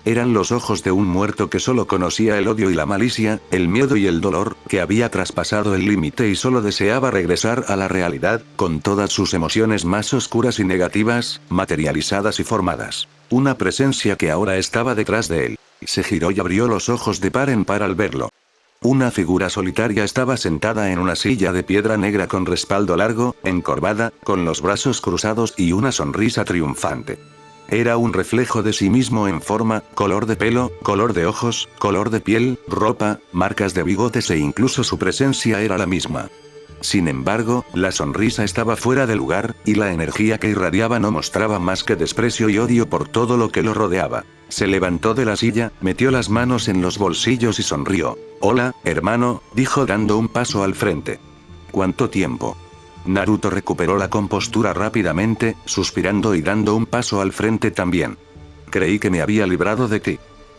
Eran los ojos de un muerto que solo conocía el odio y la malicia, el miedo y el dolor, que había traspasado el límite y solo deseaba regresar a la realidad, con todas sus emociones más oscuras y negativas, materializadas y formadas. Una presencia que ahora estaba detrás de él. Se giró y abrió los ojos de par en par al verlo. Una figura solitaria estaba sentada en una silla de piedra negra con respaldo largo, encorvada, con los brazos cruzados y una sonrisa triunfante. Era un reflejo de sí mismo en forma, color de pelo, color de ojos, color de piel, ropa, marcas de bigotes e incluso su presencia era la misma. Sin embargo, la sonrisa estaba fuera de lugar, y la energía que irradiaba no mostraba más que desprecio y odio por todo lo que lo rodeaba. Se levantó de la silla, metió las manos en los bolsillos y sonrió. Hola, hermano, dijo dando un paso al frente. ¿Cuánto tiempo? Naruto recuperó la compostura rápidamente, suspirando y dando un paso al frente también. Creí que me había librado de ti.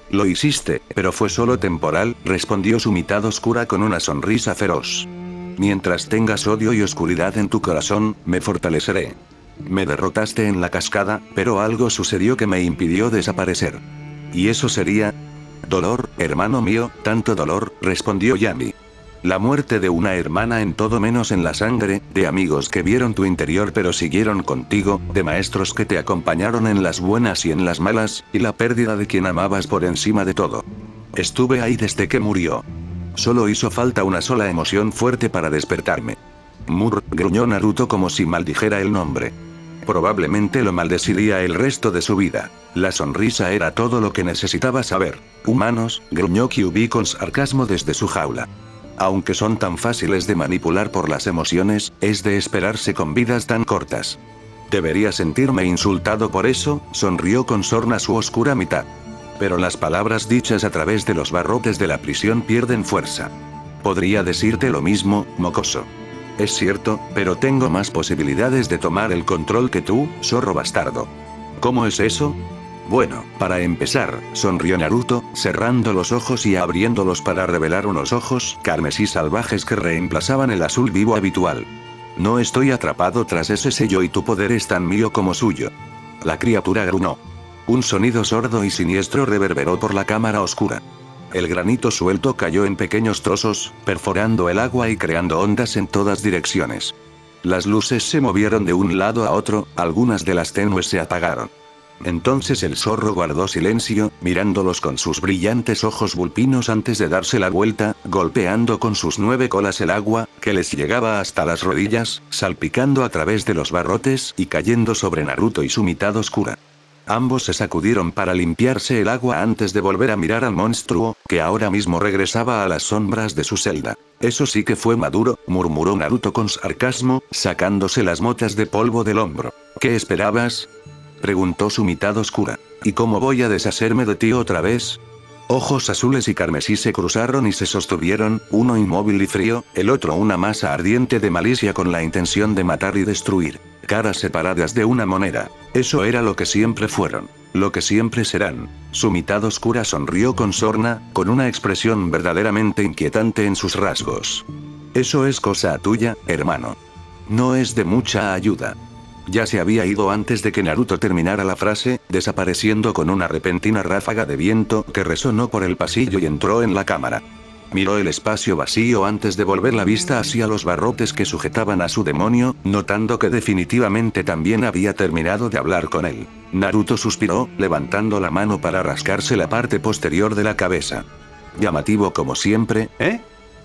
Lo hiciste, pero fue solo temporal, respondió su mitad oscura con una sonrisa feroz. Mientras tengas odio y oscuridad en tu corazón, me fortaleceré. Me derrotaste en la cascada, pero algo sucedió que me impidió desaparecer. ¿Y eso sería? Dolor, hermano mío, tanto dolor, respondió Yami. La muerte de una hermana en todo menos en la sangre, de amigos que vieron tu interior pero siguieron contigo, de maestros que te acompañaron en las buenas y en las malas, y la pérdida de quien amabas por encima de todo. Estuve ahí desde que murió. Solo hizo falta una sola emoción fuerte para despertarme. Gruñó Naruto como si maldijera el nombre. Probablemente lo maldeciría el resto de su vida. La sonrisa era todo lo que necesitaba saber. Humanos, gruñó Kyuubi con sarcasmo desde su jaula. Aunque son tan fáciles de manipular por las emociones, es de esperarse con vidas tan cortas. Debería sentirme insultado por eso, sonrió con sorna su oscura mitad. Pero las palabras dichas a través de los barrotes de la prisión pierden fuerza. Podría decirte lo mismo, mocoso. Es cierto, pero tengo más posibilidades de tomar el control que tú, zorro bastardo. ¿Cómo es eso? Bueno, para empezar, sonrió Naruto, cerrando los ojos y abriéndolos para revelar unos ojos carmesí salvajes que reemplazaban el azul vivo habitual. No estoy atrapado tras ese sello y tu poder es tan mío como suyo. La criatura gruñó. Un sonido sordo y siniestro reverberó por la cámara oscura. El granito suelto cayó en pequeños trozos, perforando el agua y creando ondas en todas direcciones. Las luces se movieron de un lado a otro, algunas de las tenues se apagaron. Entonces el zorro guardó silencio, mirándolos con sus brillantes ojos vulpinos antes de darse la vuelta, golpeando con sus 9 colas el agua, que les llegaba hasta las rodillas, salpicando a través de los barrotes y cayendo sobre Naruto y su mitad oscura. Ambos se sacudieron para limpiarse el agua antes de volver a mirar al monstruo, que ahora mismo regresaba a las sombras de su celda. Eso sí que fue maduro, murmuró Naruto con sarcasmo, sacándose las motas de polvo del hombro. ¿Qué esperabas?, preguntó su mitad oscura. ¿Y cómo voy a deshacerme de ti otra vez? Ojos azules y carmesí se cruzaron y se sostuvieron, uno inmóvil y frío, el otro una masa ardiente de malicia con la intención de matar y destruir. Caras separadas de una moneda. Eso era lo que siempre fueron. Lo que siempre serán. Su mitad oscura sonrió con sorna, con una expresión verdaderamente inquietante en sus rasgos. Eso es cosa tuya, hermano. No es de mucha ayuda. Ya se había ido antes de que Naruto terminara la frase, desapareciendo con una repentina ráfaga de viento que resonó por el pasillo y entró en la cámara. Miró el espacio vacío antes de volver la vista hacia los barrotes que sujetaban a su demonio, notando que definitivamente también había terminado de hablar con él. Naruto suspiró, levantando la mano para rascarse la parte posterior de la cabeza. Llamativo como siempre, ¿eh?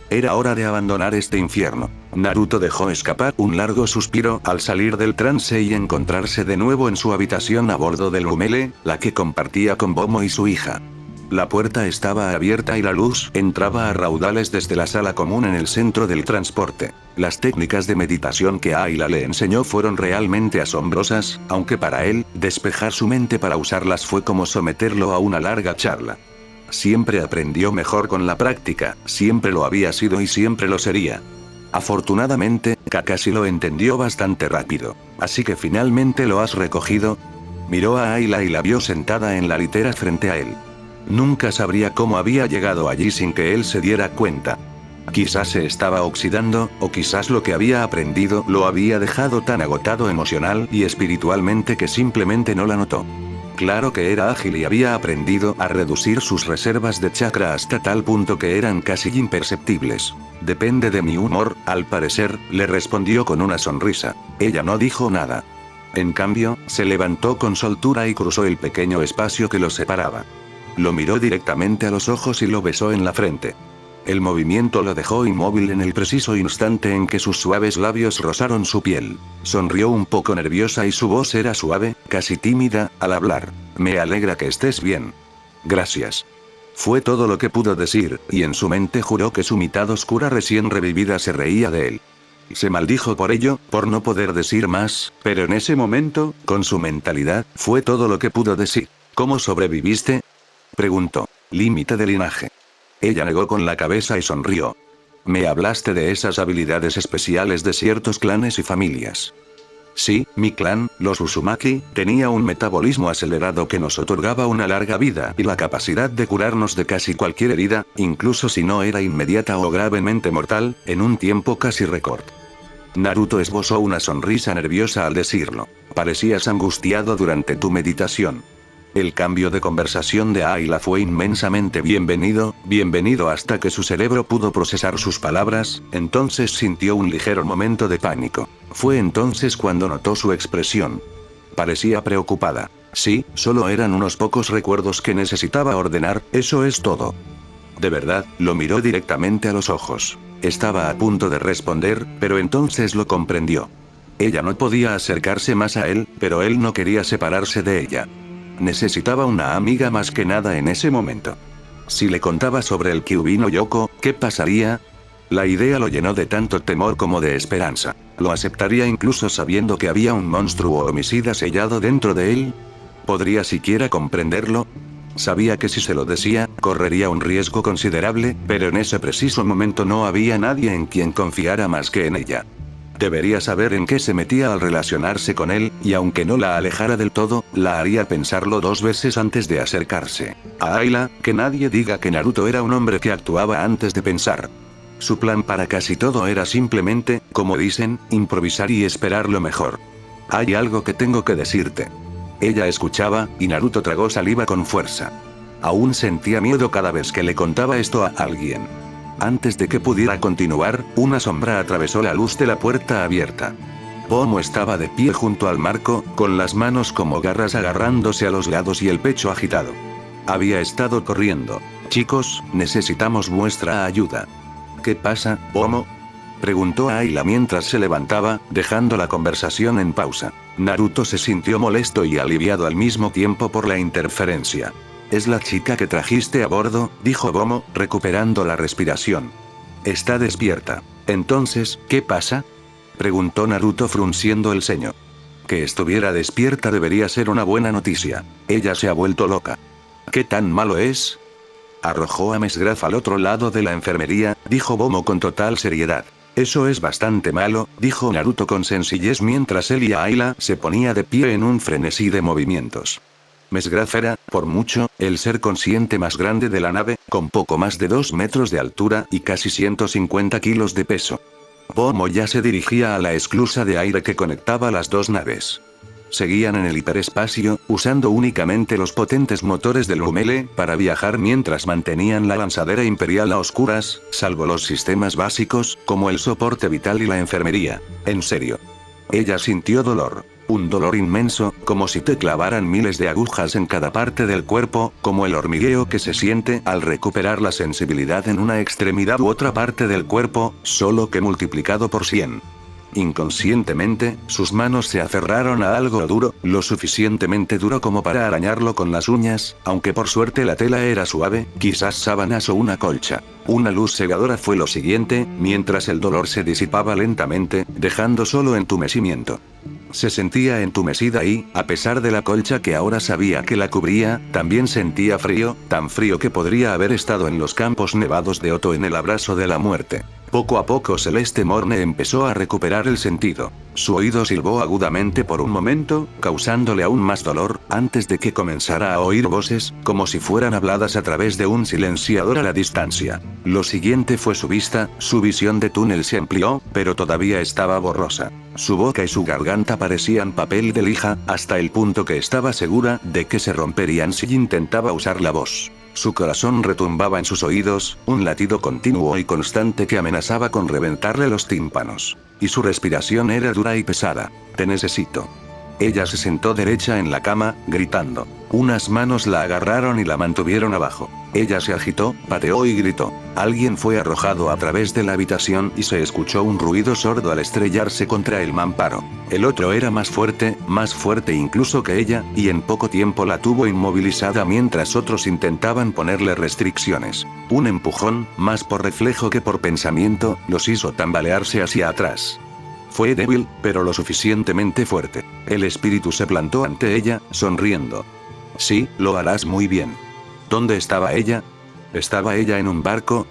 Era hora de abandonar este infierno. Naruto dejó escapar un largo suspiro al salir del trance y encontrarse de nuevo en su habitación a bordo del Lumele, la que compartía con Momo y su hija. La puerta estaba abierta y la luz entraba a raudales desde la sala común en el centro del transporte. Las técnicas de meditación que Ayla le enseñó fueron realmente asombrosas, aunque para él, despejar su mente para usarlas fue como someterlo a una larga charla. Siempre aprendió mejor con la práctica, siempre lo había sido y siempre lo sería. Afortunadamente, Kakashi lo entendió bastante rápido. Así que finalmente lo has recogido. Miró a Ayla y la vio sentada en la litera frente a él. Nunca sabría cómo había llegado allí sin que él se diera cuenta. Quizás se estaba oxidando, o quizás lo que había aprendido lo había dejado tan agotado emocional y espiritualmente que simplemente no la notó. Claro que era ágil y había aprendido a reducir sus reservas de chakra hasta tal punto que eran casi imperceptibles. Depende de mi humor, al parecer, le respondió con una sonrisa. Ella no dijo nada. En cambio, se levantó con soltura y cruzó el pequeño espacio que los separaba. Lo miró directamente a los ojos y lo besó en la frente. El movimiento lo dejó inmóvil en el preciso instante en que sus suaves labios rozaron su piel. Sonrió un poco nerviosa y su voz era suave, casi tímida, al hablar. Me alegra que estés bien. Gracias. Fue todo lo que pudo decir, y en su mente juró que su mitad oscura recién revivida se reía de él. Se maldijo por ello, por no poder decir más, pero en ese momento, con su mentalidad, fue todo lo que pudo decir. ¿Cómo sobreviviste?, preguntó. Límite de linaje. Ella negó con la cabeza y sonrió. Me hablaste de esas habilidades especiales de ciertos clanes y familias. Sí, mi clan, los Uzumaki, tenía un metabolismo acelerado que nos otorgaba una larga vida y la capacidad de curarnos de casi cualquier herida, incluso si no era inmediata o gravemente mortal, en un tiempo casi récord. Naruto esbozó una sonrisa nerviosa al decirlo. Parecías angustiado durante tu meditación. El cambio de conversación de Ayla fue inmensamente bienvenido hasta que su cerebro pudo procesar sus palabras, entonces sintió un ligero momento de pánico. Fue entonces cuando notó su expresión. Parecía preocupada. Sí, solo eran unos pocos recuerdos que necesitaba ordenar, eso es todo. De verdad, lo miró directamente a los ojos. Estaba a punto de responder, pero entonces lo comprendió. Ella no podía acercarse más a él, pero él no quería separarse de ella. Necesitaba una amiga más que nada en ese momento. Si le contaba sobre el Kyuubi no Yoko, ¿qué pasaría? La idea lo llenó de tanto temor como de esperanza. ¿Lo aceptaría incluso sabiendo que había un monstruo homicida sellado dentro de él? ¿Podría siquiera comprenderlo? Sabía que si se lo decía, correría un riesgo considerable, pero en ese preciso momento no había nadie en quien confiara más que en ella. Debería saber en qué se metía al relacionarse con él, y aunque no la alejara del todo, la haría pensarlo 2 veces antes de acercarse. A Ayla, que nadie diga que Naruto era un hombre que actuaba antes de pensar. Su plan para casi todo era simplemente, como dicen, improvisar y esperar lo mejor. Hay algo que tengo que decirte. Ella escuchaba, y Naruto tragó saliva con fuerza. Aún sentía miedo cada vez que le contaba esto a alguien. Antes de que pudiera continuar, una sombra atravesó la luz de la puerta abierta. Bomo estaba de pie junto al marco, con las manos como garras agarrándose a los lados y el pecho agitado. Había estado corriendo. Chicos, necesitamos vuestra ayuda. ¿Qué pasa, Bomo? Preguntó Ayla mientras se levantaba, dejando la conversación en pausa. Naruto se sintió molesto y aliviado al mismo tiempo por la interferencia. «Es la chica que trajiste a bordo», dijo Bomo, recuperando la respiración. «Está despierta. Entonces, ¿qué pasa?», preguntó Naruto frunciendo el ceño. Que estuviera despierta debería ser una buena noticia. Ella se ha vuelto loca. ¿Qué tan malo es?, arrojó a Mesgraf al otro lado de la enfermería, dijo Bomo con total seriedad. Eso es bastante malo, dijo Naruto con sencillez mientras él y Ayla se ponía de pie en un frenesí de movimientos. Mesgraf era, por mucho, el ser consciente más grande de la nave, con poco más de 2 metros de altura y casi 150 kilos de peso. Bomo ya se dirigía a la esclusa de aire que conectaba las dos naves. Seguían en el hiperespacio, usando únicamente los potentes motores del Lumele para viajar mientras mantenían la lanzadera imperial a oscuras, salvo los sistemas básicos, como el soporte vital y la enfermería. En serio. Ella sintió dolor. Un dolor inmenso, como si te clavaran miles de agujas en cada parte del cuerpo, como el hormigueo que se siente al recuperar la sensibilidad en una extremidad u otra parte del cuerpo, solo que multiplicado por 100. Inconscientemente, sus manos se aferraron a algo duro, lo suficientemente duro como para arañarlo con las uñas, aunque por suerte la tela era suave, quizás sábanas o una colcha. Una luz cegadora fue lo siguiente, mientras el dolor se disipaba lentamente, dejando solo entumecimiento. Se sentía entumecida y, a pesar de la colcha que ahora sabía que la cubría, también sentía frío, tan frío que podría haber estado en los campos nevados de Oto en el abrazo de la muerte. Poco a poco Celeste Morne empezó a recuperar el sentido. Su oído silbó agudamente por un momento, causándole aún más dolor, antes de que comenzara a oír voces, como si fueran habladas a través de un silenciador a la distancia. Lo siguiente fue su vista, su visión de túnel se amplió, pero todavía estaba borrosa. Su boca y su garganta parecían papel de lija, hasta el punto que estaba segura de que se romperían si intentaba usar la voz. Su corazón retumbaba en sus oídos, un latido continuo y constante que amenazaba con reventarle los tímpanos. Y su respiración era dura y pesada. «Te necesito». Ella se sentó derecha en la cama, gritando. Unas manos la agarraron y la mantuvieron abajo. Ella se agitó, pateó y gritó. Alguien fue arrojado a través de la habitación y se escuchó un ruido sordo al estrellarse contra el mamparo. El otro era más fuerte incluso que ella, y en poco tiempo la tuvo inmovilizada mientras otros intentaban ponerle restricciones. Un empujón, más por reflejo que por pensamiento, los hizo tambalearse hacia atrás. Fue débil, pero lo suficientemente fuerte. El espíritu se plantó ante ella, sonriendo. Sí, lo harás muy bien. ¿Dónde estaba ella? ¿Estaba ella en un barco?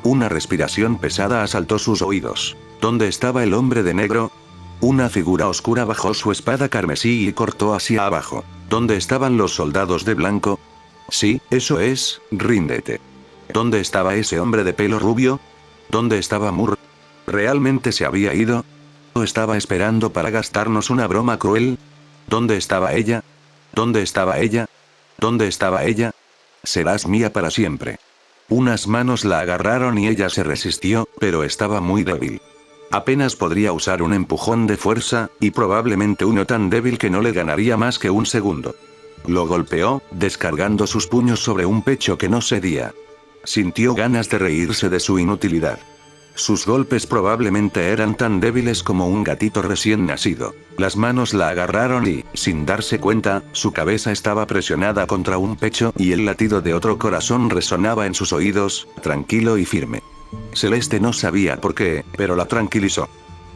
Una respiración pesada asaltó sus oídos. ¿Dónde estaba el hombre de negro? Una figura oscura bajó su espada carmesí y cortó hacia abajo. ¿Dónde estaban los soldados de blanco? Sí, eso es, ríndete. ¿Dónde estaba ese hombre de pelo rubio? ¿Dónde estaba Mur? ¿Realmente se había ido? ¿O estaba esperando para gastarnos una broma cruel? ¿Dónde estaba ella? ¿Dónde estaba ella? ¿Dónde estaba ella? Serás mía para siempre. Unas manos la agarraron y ella se resistió, pero estaba muy débil. Apenas podría usar un empujón de fuerza, y probablemente uno tan débil que no le ganaría más que un segundo. Lo golpeó, descargando sus puños sobre un pecho que no cedía. Sintió ganas de reírse de su inutilidad. Sus golpes probablemente eran tan débiles como un gatito recién nacido. Las manos la agarraron y, sin darse cuenta, su cabeza estaba presionada contra un pecho y el latido de otro corazón resonaba en sus oídos, tranquilo y firme. Celeste no sabía por qué, pero la tranquilizó.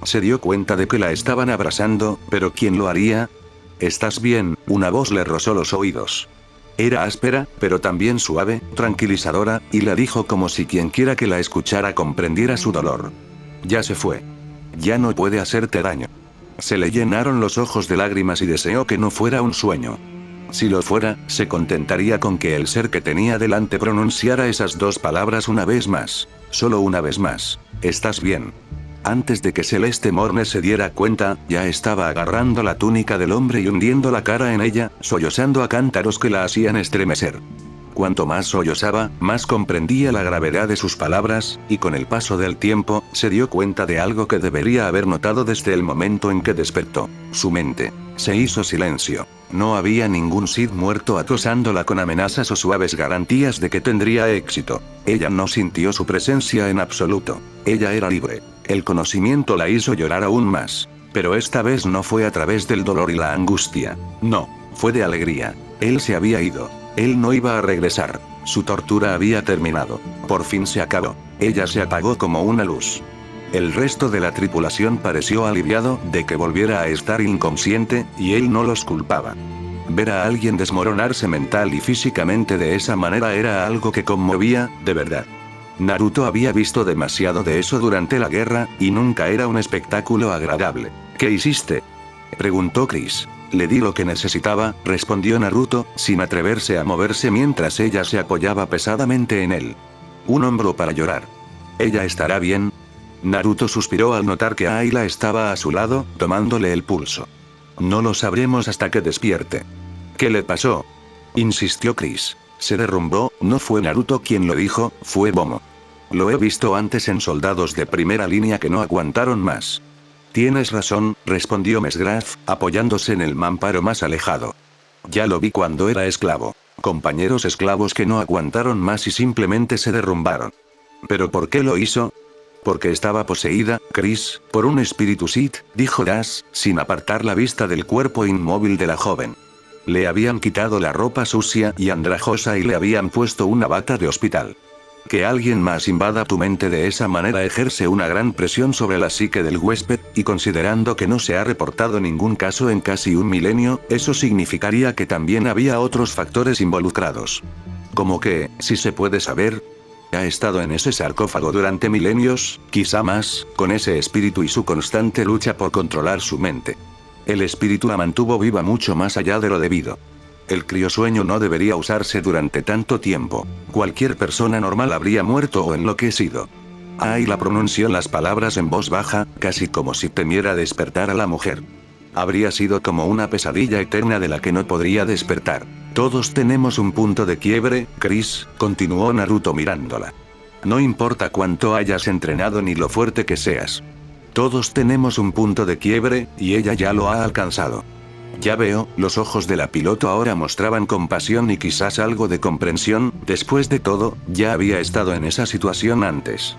Se dio cuenta de que la estaban abrazando, pero ¿quién lo haría? ¿Estás bien?, una voz le rozó los oídos. Era áspera, pero también suave, tranquilizadora, y la dijo como si quienquiera que la escuchara comprendiera su dolor. Ya se fue. Ya no puede hacerte daño. Se le llenaron los ojos de lágrimas y deseó que no fuera un sueño. Si lo fuera, se contentaría con que el ser que tenía delante pronunciara esas dos palabras una vez más. Solo una vez más. ¿Estás bien? Antes de que Celeste Morne se diera cuenta, ya estaba agarrando la túnica del hombre y hundiendo la cara en ella, sollozando a cántaros que la hacían estremecer. cuanto más sollozaba, más comprendía la gravedad de sus palabras, y con el paso del tiempo, se dio cuenta de algo que debería haber notado desde el momento en que despertó. Su mente se hizo silencio. No había ningún Sith muerto acosándola con amenazas o suaves garantías de que tendría éxito. Ella no sintió su presencia en absoluto. Ella era libre. El conocimiento la hizo llorar aún más. Pero esta vez no fue a través del dolor y la angustia. No, fue de alegría. Él se había ido. Él no iba a regresar. Su tortura había terminado. Por fin se acabó. Ella se apagó como una luz. El resto de la tripulación pareció aliviado de que volviera a estar inconsciente, y él no los culpaba. Ver a alguien desmoronarse mental y físicamente de esa manera era algo que conmovía, de verdad. Naruto había visto demasiado de eso durante la guerra, y nunca era un espectáculo agradable. ¿Qué hiciste?, preguntó Chris. Le di lo que necesitaba, respondió Naruto, sin atreverse a moverse mientras ella se apoyaba pesadamente en él. Un hombro para llorar. ¿Ella estará bien? Naruto suspiró al notar que Ayla estaba a su lado, tomándole el pulso. No lo sabremos hasta que despierte. ¿Qué le pasó?, insistió Chris. Se derrumbó. No fue Naruto quien lo dijo, fue Momo. Lo he visto antes en soldados de primera línea que no aguantaron más. Tienes razón, respondió Mesgraf, apoyándose en el mamparo más alejado. Ya lo vi cuando era esclavo. Compañeros esclavos que no aguantaron más y simplemente se derrumbaron. ¿Pero por qué lo hizo? Porque estaba poseída, Chris, por un espíritu Sith, dijo Das, sin apartar la vista del cuerpo inmóvil de la joven. Le habían quitado la ropa sucia y andrajosa y le habían puesto una bata de hospital. Que alguien más invada tu mente de esa manera ejerce una gran presión sobre la psique del huésped, y considerando que no se ha reportado ningún caso en casi un milenio, eso significaría que también había otros factores involucrados. ¿Cómo que, si se puede saber? Ha estado en ese sarcófago durante milenios, quizá más, con ese espíritu y su constante lucha por controlar su mente. El espíritu la mantuvo viva mucho más allá de lo debido. El criosueño no debería usarse durante tanto tiempo. Cualquier persona normal habría muerto o enloquecido. Ayla pronunció las palabras en voz baja, casi como si temiera despertar a la mujer. Habría sido como una pesadilla eterna de la que no podría despertar. Todos tenemos un punto de quiebre, Chris, continuó Naruto mirándola. No importa cuánto hayas entrenado ni lo fuerte que seas. Todos tenemos un punto de quiebre, y ella ya lo ha alcanzado. Ya veo, los ojos de la piloto ahora mostraban compasión y quizás algo de comprensión. Después de todo, ya había estado en esa situación antes.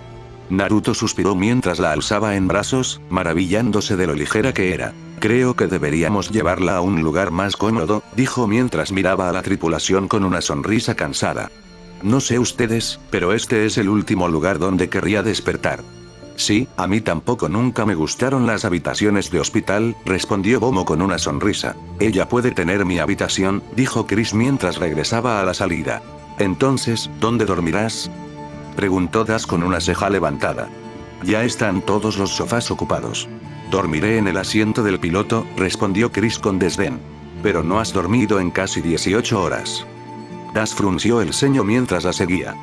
Naruto suspiró mientras la alzaba en brazos, maravillándose de lo ligera que era. Creo que deberíamos llevarla a un lugar más cómodo, dijo mientras miraba a la tripulación con una sonrisa cansada. No sé ustedes, pero este es el último lugar donde querría despertar. Sí, a mí tampoco nunca me gustaron las habitaciones de hospital, respondió Momo con una sonrisa. Ella puede tener mi habitación, dijo Chris mientras regresaba a la salida. Entonces, ¿dónde dormirás?, preguntó Das con una ceja levantada. Ya están todos los sofás ocupados. Dormiré en el asiento del piloto, respondió Chris con desdén. Pero no has dormido en casi 18 horas. Das frunció el ceño mientras la seguía.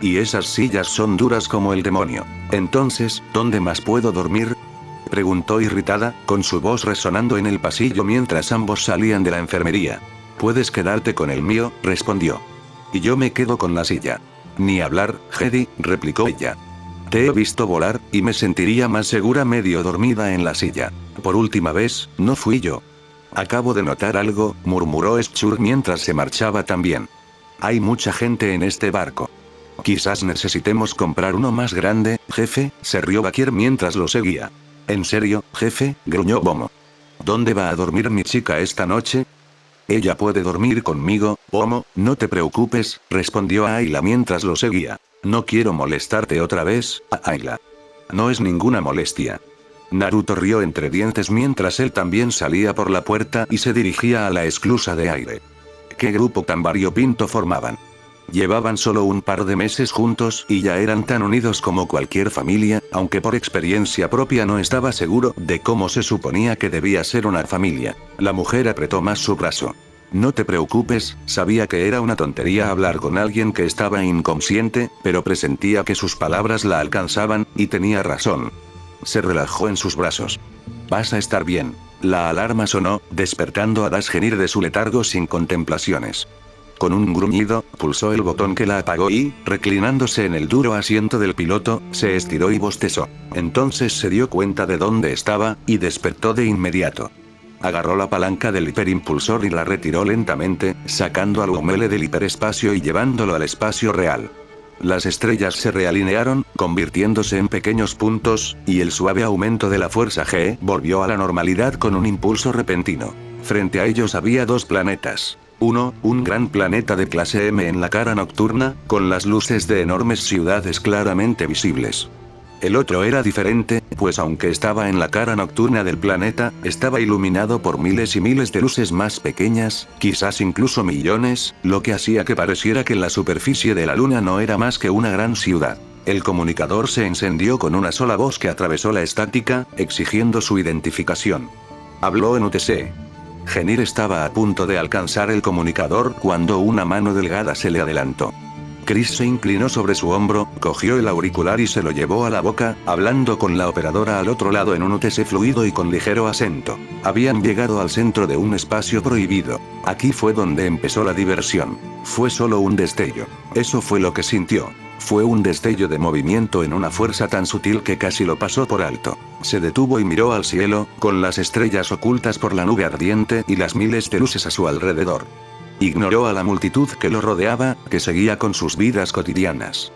Y esas sillas son duras como el demonio. Entonces, ¿dónde más puedo dormir?, preguntó irritada, con su voz resonando en el pasillo mientras ambos salían de la enfermería. Puedes quedarte con el mío, respondió. Y yo me quedo con la silla. Ni hablar, Jedi, replicó ella. Te he visto volar, y me sentiría más segura medio dormida en la silla. Por última vez, no fui yo. Acabo de notar algo, murmuró Schur mientras se marchaba también. Hay mucha gente en este barco. Quizás necesitemos comprar uno más grande, jefe, se rió Bakir mientras lo seguía. ¿En serio, jefe?, gruñó Momo. ¿Dónde va a dormir mi chica esta noche? Ella puede dormir conmigo, Momo, no te preocupes, respondió Ayla mientras lo seguía. No quiero molestarte otra vez, Ayla. No es ninguna molestia. Naruto rió entre dientes mientras él también salía por la puerta y se dirigía a la esclusa de aire. ¿Qué grupo tan variopinto formaban? Llevaban solo un par de meses juntos y ya eran tan unidos como cualquier familia, aunque por experiencia propia no estaba seguro de cómo se suponía que debía ser una familia. La mujer apretó más su brazo. No te preocupes, sabía que era una tontería hablar con alguien que estaba inconsciente, pero presentía que sus palabras la alcanzaban, y tenía razón. Se relajó en sus brazos. Vas a estar bien. La alarma sonó, despertando a Das genir de su letargo sin contemplaciones. Con un gruñido, pulsó el botón que la apagó y, reclinándose en el duro asiento del piloto, se estiró y bostezó. Entonces se dio cuenta de dónde estaba, y despertó de inmediato. Agarró la palanca del hiperimpulsor y la retiró lentamente, sacando al Hummel del hiperespacio y llevándolo al espacio real. Las estrellas se realinearon, convirtiéndose en pequeños puntos, y el suave aumento de la fuerza G volvió a la normalidad con un impulso repentino. Frente a ellos había dos planetas. Uno, un gran planeta de clase M en la cara nocturna, con las luces de enormes ciudades claramente visibles. El otro era diferente, pues aunque estaba en la cara nocturna del planeta, estaba iluminado por miles y miles de luces más pequeñas, quizás incluso millones, lo que hacía que pareciera que la superficie de la luna no era más que una gran ciudad. El comunicador se encendió con una sola voz que atravesó la estática, exigiendo su identificación. Habló en UTC. Genir estaba a punto de alcanzar el comunicador cuando una mano delgada se le adelantó. Chris se inclinó sobre su hombro, cogió el auricular y se lo llevó a la boca, hablando con la operadora al otro lado en un UTC fluido y con ligero acento. Habían llegado al centro de un espacio prohibido. Aquí fue donde empezó la diversión. Fue solo un destello. Eso fue lo que sintió. Fue un destello de movimiento en una fuerza tan sutil que casi lo pasó por alto. Se detuvo y miró al cielo, con las estrellas ocultas por la nube ardiente y las miles de luces a su alrededor. Ignoró a la multitud que lo rodeaba, que seguía con sus vidas cotidianas.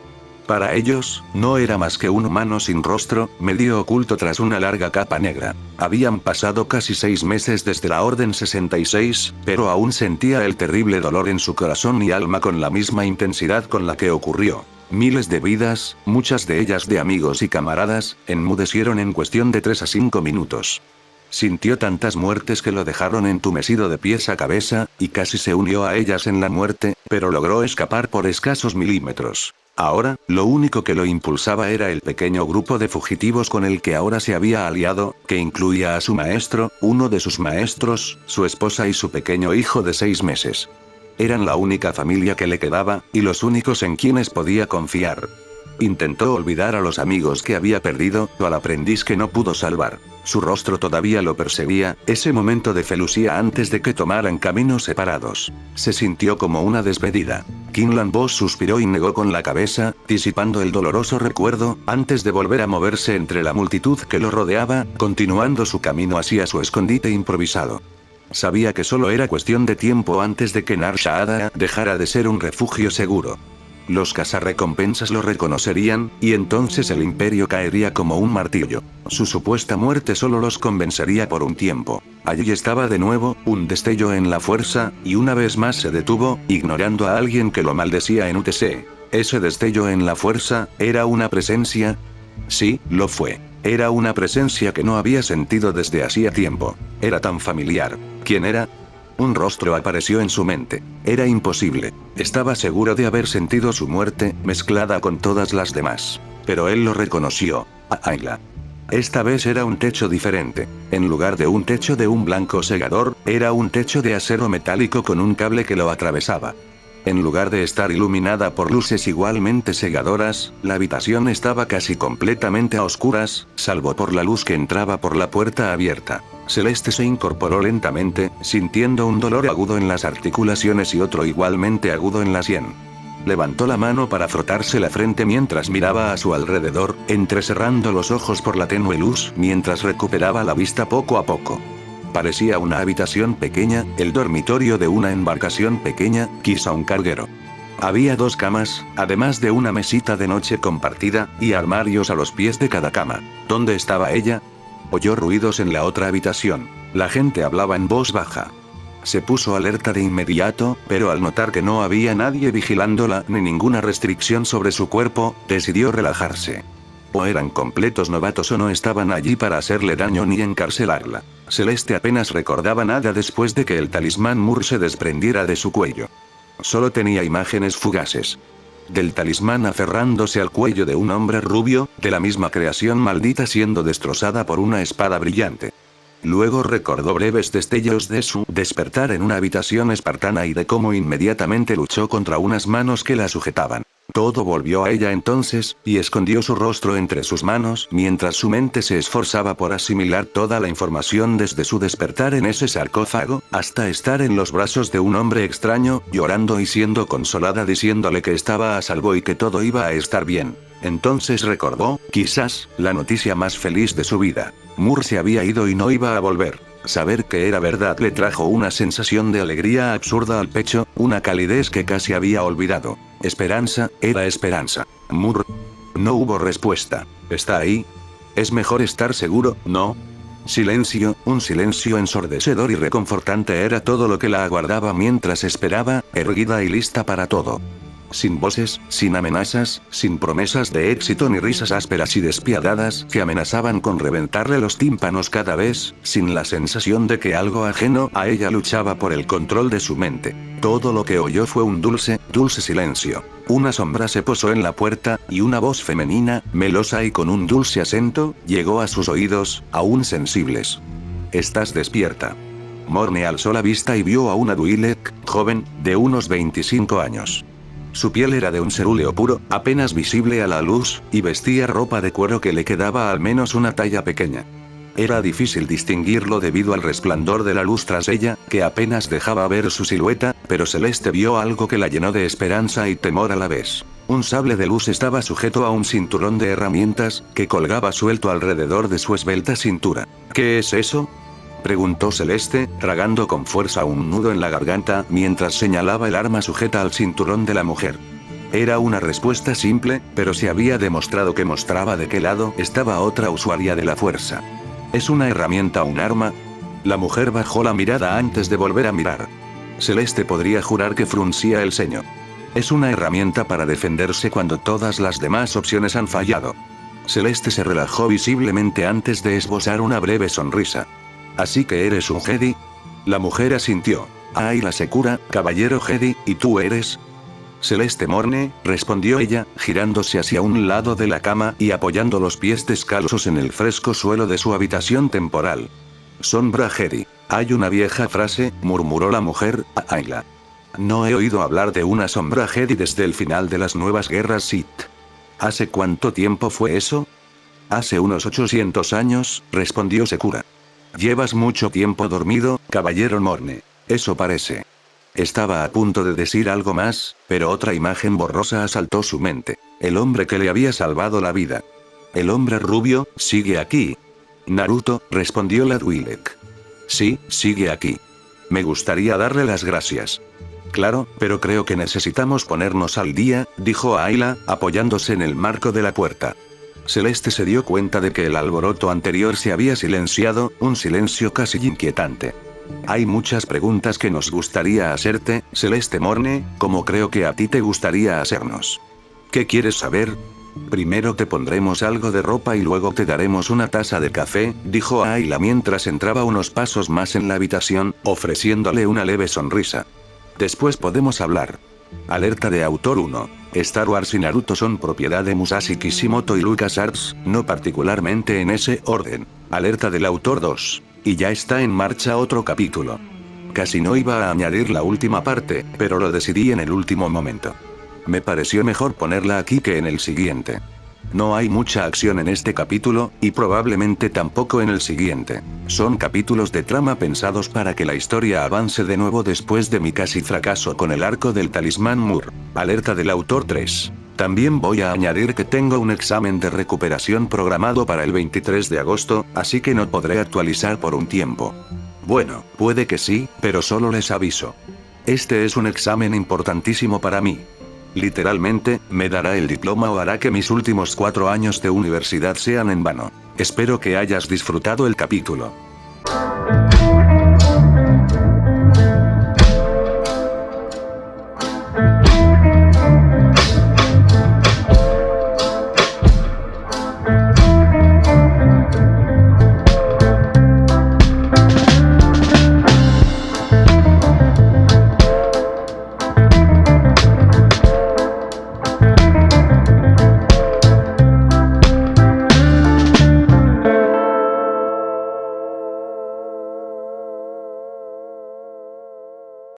Para ellos, no era más que un humano sin rostro, medio oculto tras una larga capa negra. Habían pasado casi 6 meses desde la Orden 66, pero aún sentía el terrible dolor en su corazón y alma con la misma intensidad con la que ocurrió. Miles de vidas, muchas de ellas de amigos y camaradas, enmudecieron en cuestión de 3 a 5 minutos. Sintió tantas muertes que lo dejaron entumecido de pies a cabeza, y casi se unió a ellas en la muerte, pero logró escapar por escasos milímetros. Ahora, lo único que lo impulsaba era el pequeño grupo de fugitivos con el que ahora se había aliado, que incluía a su maestro, uno de sus maestros, su esposa y su pequeño hijo de 6 meses. Eran la única familia que le quedaba, y los únicos en quienes podía confiar. Intentó olvidar a los amigos que había perdido, o al aprendiz que no pudo salvar. Su rostro todavía lo perseguía, ese momento de felucía antes de que tomaran caminos separados. Se sintió como una despedida. Quinlan Vos suspiró y negó con la cabeza, disipando el doloroso recuerdo, antes de volver a moverse entre la multitud que lo rodeaba, continuando su camino hacia su escondite improvisado. Sabía que solo era cuestión de tiempo antes de que Nar Shaddaa dejara de ser un refugio seguro. Los cazarrecompensas lo reconocerían, y entonces el imperio caería como un martillo. Su supuesta muerte solo los convencería por un tiempo. Allí estaba de nuevo, un destello en la fuerza, y una vez más se detuvo, ignorando a alguien que lo maldecía en UTC. Ese destello en la fuerza, ¿era una presencia? Sí, lo fue. Era una presencia que no había sentido desde hacía tiempo. Era tan familiar. ¿Quién era? Un rostro apareció en su mente. Era imposible. Estaba seguro de haber sentido su muerte, mezclada con todas las demás. Pero él lo reconoció. Ayla. Esta vez era un techo diferente. En lugar de un techo de un blanco segador, era un techo de acero metálico con un cable que lo atravesaba. En lugar de estar iluminada por luces igualmente cegadoras, la habitación estaba casi completamente a oscuras, salvo por la luz que entraba por la puerta abierta. Celeste se incorporó lentamente, sintiendo un dolor agudo en las articulaciones y otro igualmente agudo en la sien. Levantó la mano para frotarse la frente mientras miraba a su alrededor, entrecerrando los ojos por la tenue luz, mientras recuperaba la vista poco a poco. Parecía una habitación pequeña, el dormitorio de una embarcación pequeña, quizá un carguero. Había 2 camas, además de una mesita de noche compartida, y armarios a los pies de cada cama. ¿Dónde estaba ella? Oyó ruidos en la otra habitación. La gente hablaba en voz baja. Se puso alerta de inmediato, pero al notar que no había nadie vigilándola ni ninguna restricción sobre su cuerpo, decidió relajarse. O eran completos novatos o no estaban allí para hacerle daño ni encarcelarla. Celeste apenas recordaba nada después de que el talismán Mur se desprendiera de su cuello. Solo tenía imágenes fugaces. Del talismán aferrándose al cuello de un hombre rubio, de la misma creación maldita siendo destrozada por una espada brillante. Luego recordó breves destellos de su despertar en una habitación espartana y de cómo inmediatamente luchó contra unas manos que la sujetaban. Todo volvió a ella entonces, y escondió su rostro entre sus manos mientras su mente se esforzaba por asimilar toda la información desde su despertar en ese sarcófago, hasta estar en los brazos de un hombre extraño, llorando y siendo consolada diciéndole que estaba a salvo y que todo iba a estar bien. Entonces recordó, quizás, la noticia más feliz de su vida. Moore se había ido y no iba a volver. Saber que era verdad le trajo una sensación de alegría absurda al pecho, una calidez que casi había olvidado. Esperanza, era esperanza. Moore. No hubo respuesta. ¿Está ahí? Es mejor estar seguro, ¿no? Silencio, un silencio ensordecedor y reconfortante era todo lo que la aguardaba mientras esperaba, erguida y lista para todo. Sin voces, sin amenazas, sin promesas de éxito ni risas ásperas y despiadadas que amenazaban con reventarle los tímpanos cada vez, sin la sensación de que algo ajeno a ella luchaba por el control de su mente. Todo lo que oyó fue un dulce, dulce silencio. Una sombra se posó en la puerta, y una voz femenina, melosa y con un dulce acento, llegó a sus oídos, aún sensibles. «Estás despierta». Morne alzó la vista y vio a una Twi'lek, joven, de unos 25 años. Su piel era de un cerúleo puro, apenas visible a la luz, y vestía ropa de cuero que le quedaba al menos una talla pequeña. Era difícil distinguirlo debido al resplandor de la luz tras ella, que apenas dejaba ver su silueta, pero Celeste vio algo que la llenó de esperanza y temor a la vez. Un sable de luz estaba sujeto a un cinturón de herramientas, que colgaba suelto alrededor de su esbelta cintura. ¿Qué es eso?, preguntó Celeste, tragando con fuerza un nudo en la garganta mientras señalaba el arma sujeta al cinturón de la mujer. Era una respuesta simple, pero se había demostrado que mostraba de qué lado estaba otra usuaria de la fuerza. ¿Es una herramienta un arma? La mujer bajó la mirada antes de volver a mirar. Celeste podría jurar que fruncía el ceño. Es una herramienta para defenderse cuando todas las demás opciones han fallado. Celeste se relajó visiblemente antes de esbozar una breve sonrisa. ¿Así que eres un Jedi? La mujer asintió. Ayla Secura, caballero Jedi, ¿y tú eres? Celeste Morne, respondió ella, girándose hacia un lado de la cama y apoyando los pies descalzos en el fresco suelo de su habitación temporal. Sombra Jedi. Hay una vieja frase, murmuró la mujer, a Ayla. No he oído hablar de una sombra Jedi desde el final de las nuevas guerras Sith. ¿Hace cuánto tiempo fue eso? Hace unos 800 años, respondió Secura. Llevas mucho tiempo dormido, caballero Morne. Eso parece. Estaba a punto de decir algo más, pero otra imagen borrosa asaltó su mente. El hombre que le había salvado la vida. El hombre rubio, sigue aquí. Naruto, respondió la Twi'lek. Sí, sigue aquí. Me gustaría darle las gracias. Claro, pero creo que necesitamos ponernos al día, dijo Ayla, apoyándose en el marco de la puerta. Celeste se dio cuenta de que el alboroto anterior se había silenciado, un silencio casi inquietante. Hay muchas preguntas que nos gustaría hacerte, Celeste Morne, como creo que a ti te gustaría hacernos. ¿Qué quieres saber? Primero te pondremos algo de ropa y luego te daremos una taza de café, dijo Ayla mientras entraba unos pasos más en la habitación, ofreciéndole una leve sonrisa. Después podemos hablar. Alerta de autor 1. Star Wars y Naruto son propiedad de Musashi Kishimoto y LucasArts, no particularmente en ese orden. Alerta del autor 2. Y ya está en marcha otro capítulo. Casi no iba a añadir la última parte, pero lo decidí en el último momento. Me pareció mejor ponerla aquí que en el siguiente. No hay mucha acción en este capítulo, y probablemente tampoco en el siguiente. Son capítulos de trama pensados para que la historia avance de nuevo después de mi casi fracaso con el arco del talismán Moore. Alerta del autor 3. También voy a añadir que tengo un examen de recuperación programado para el 23 de agosto, así que no podré actualizar por un tiempo. Bueno, puede que sí, pero solo les aviso. Este es un examen importantísimo para mí. Literalmente, me dará el diploma o hará que mis últimos 4 años de universidad sean en vano. Espero que hayas disfrutado el capítulo.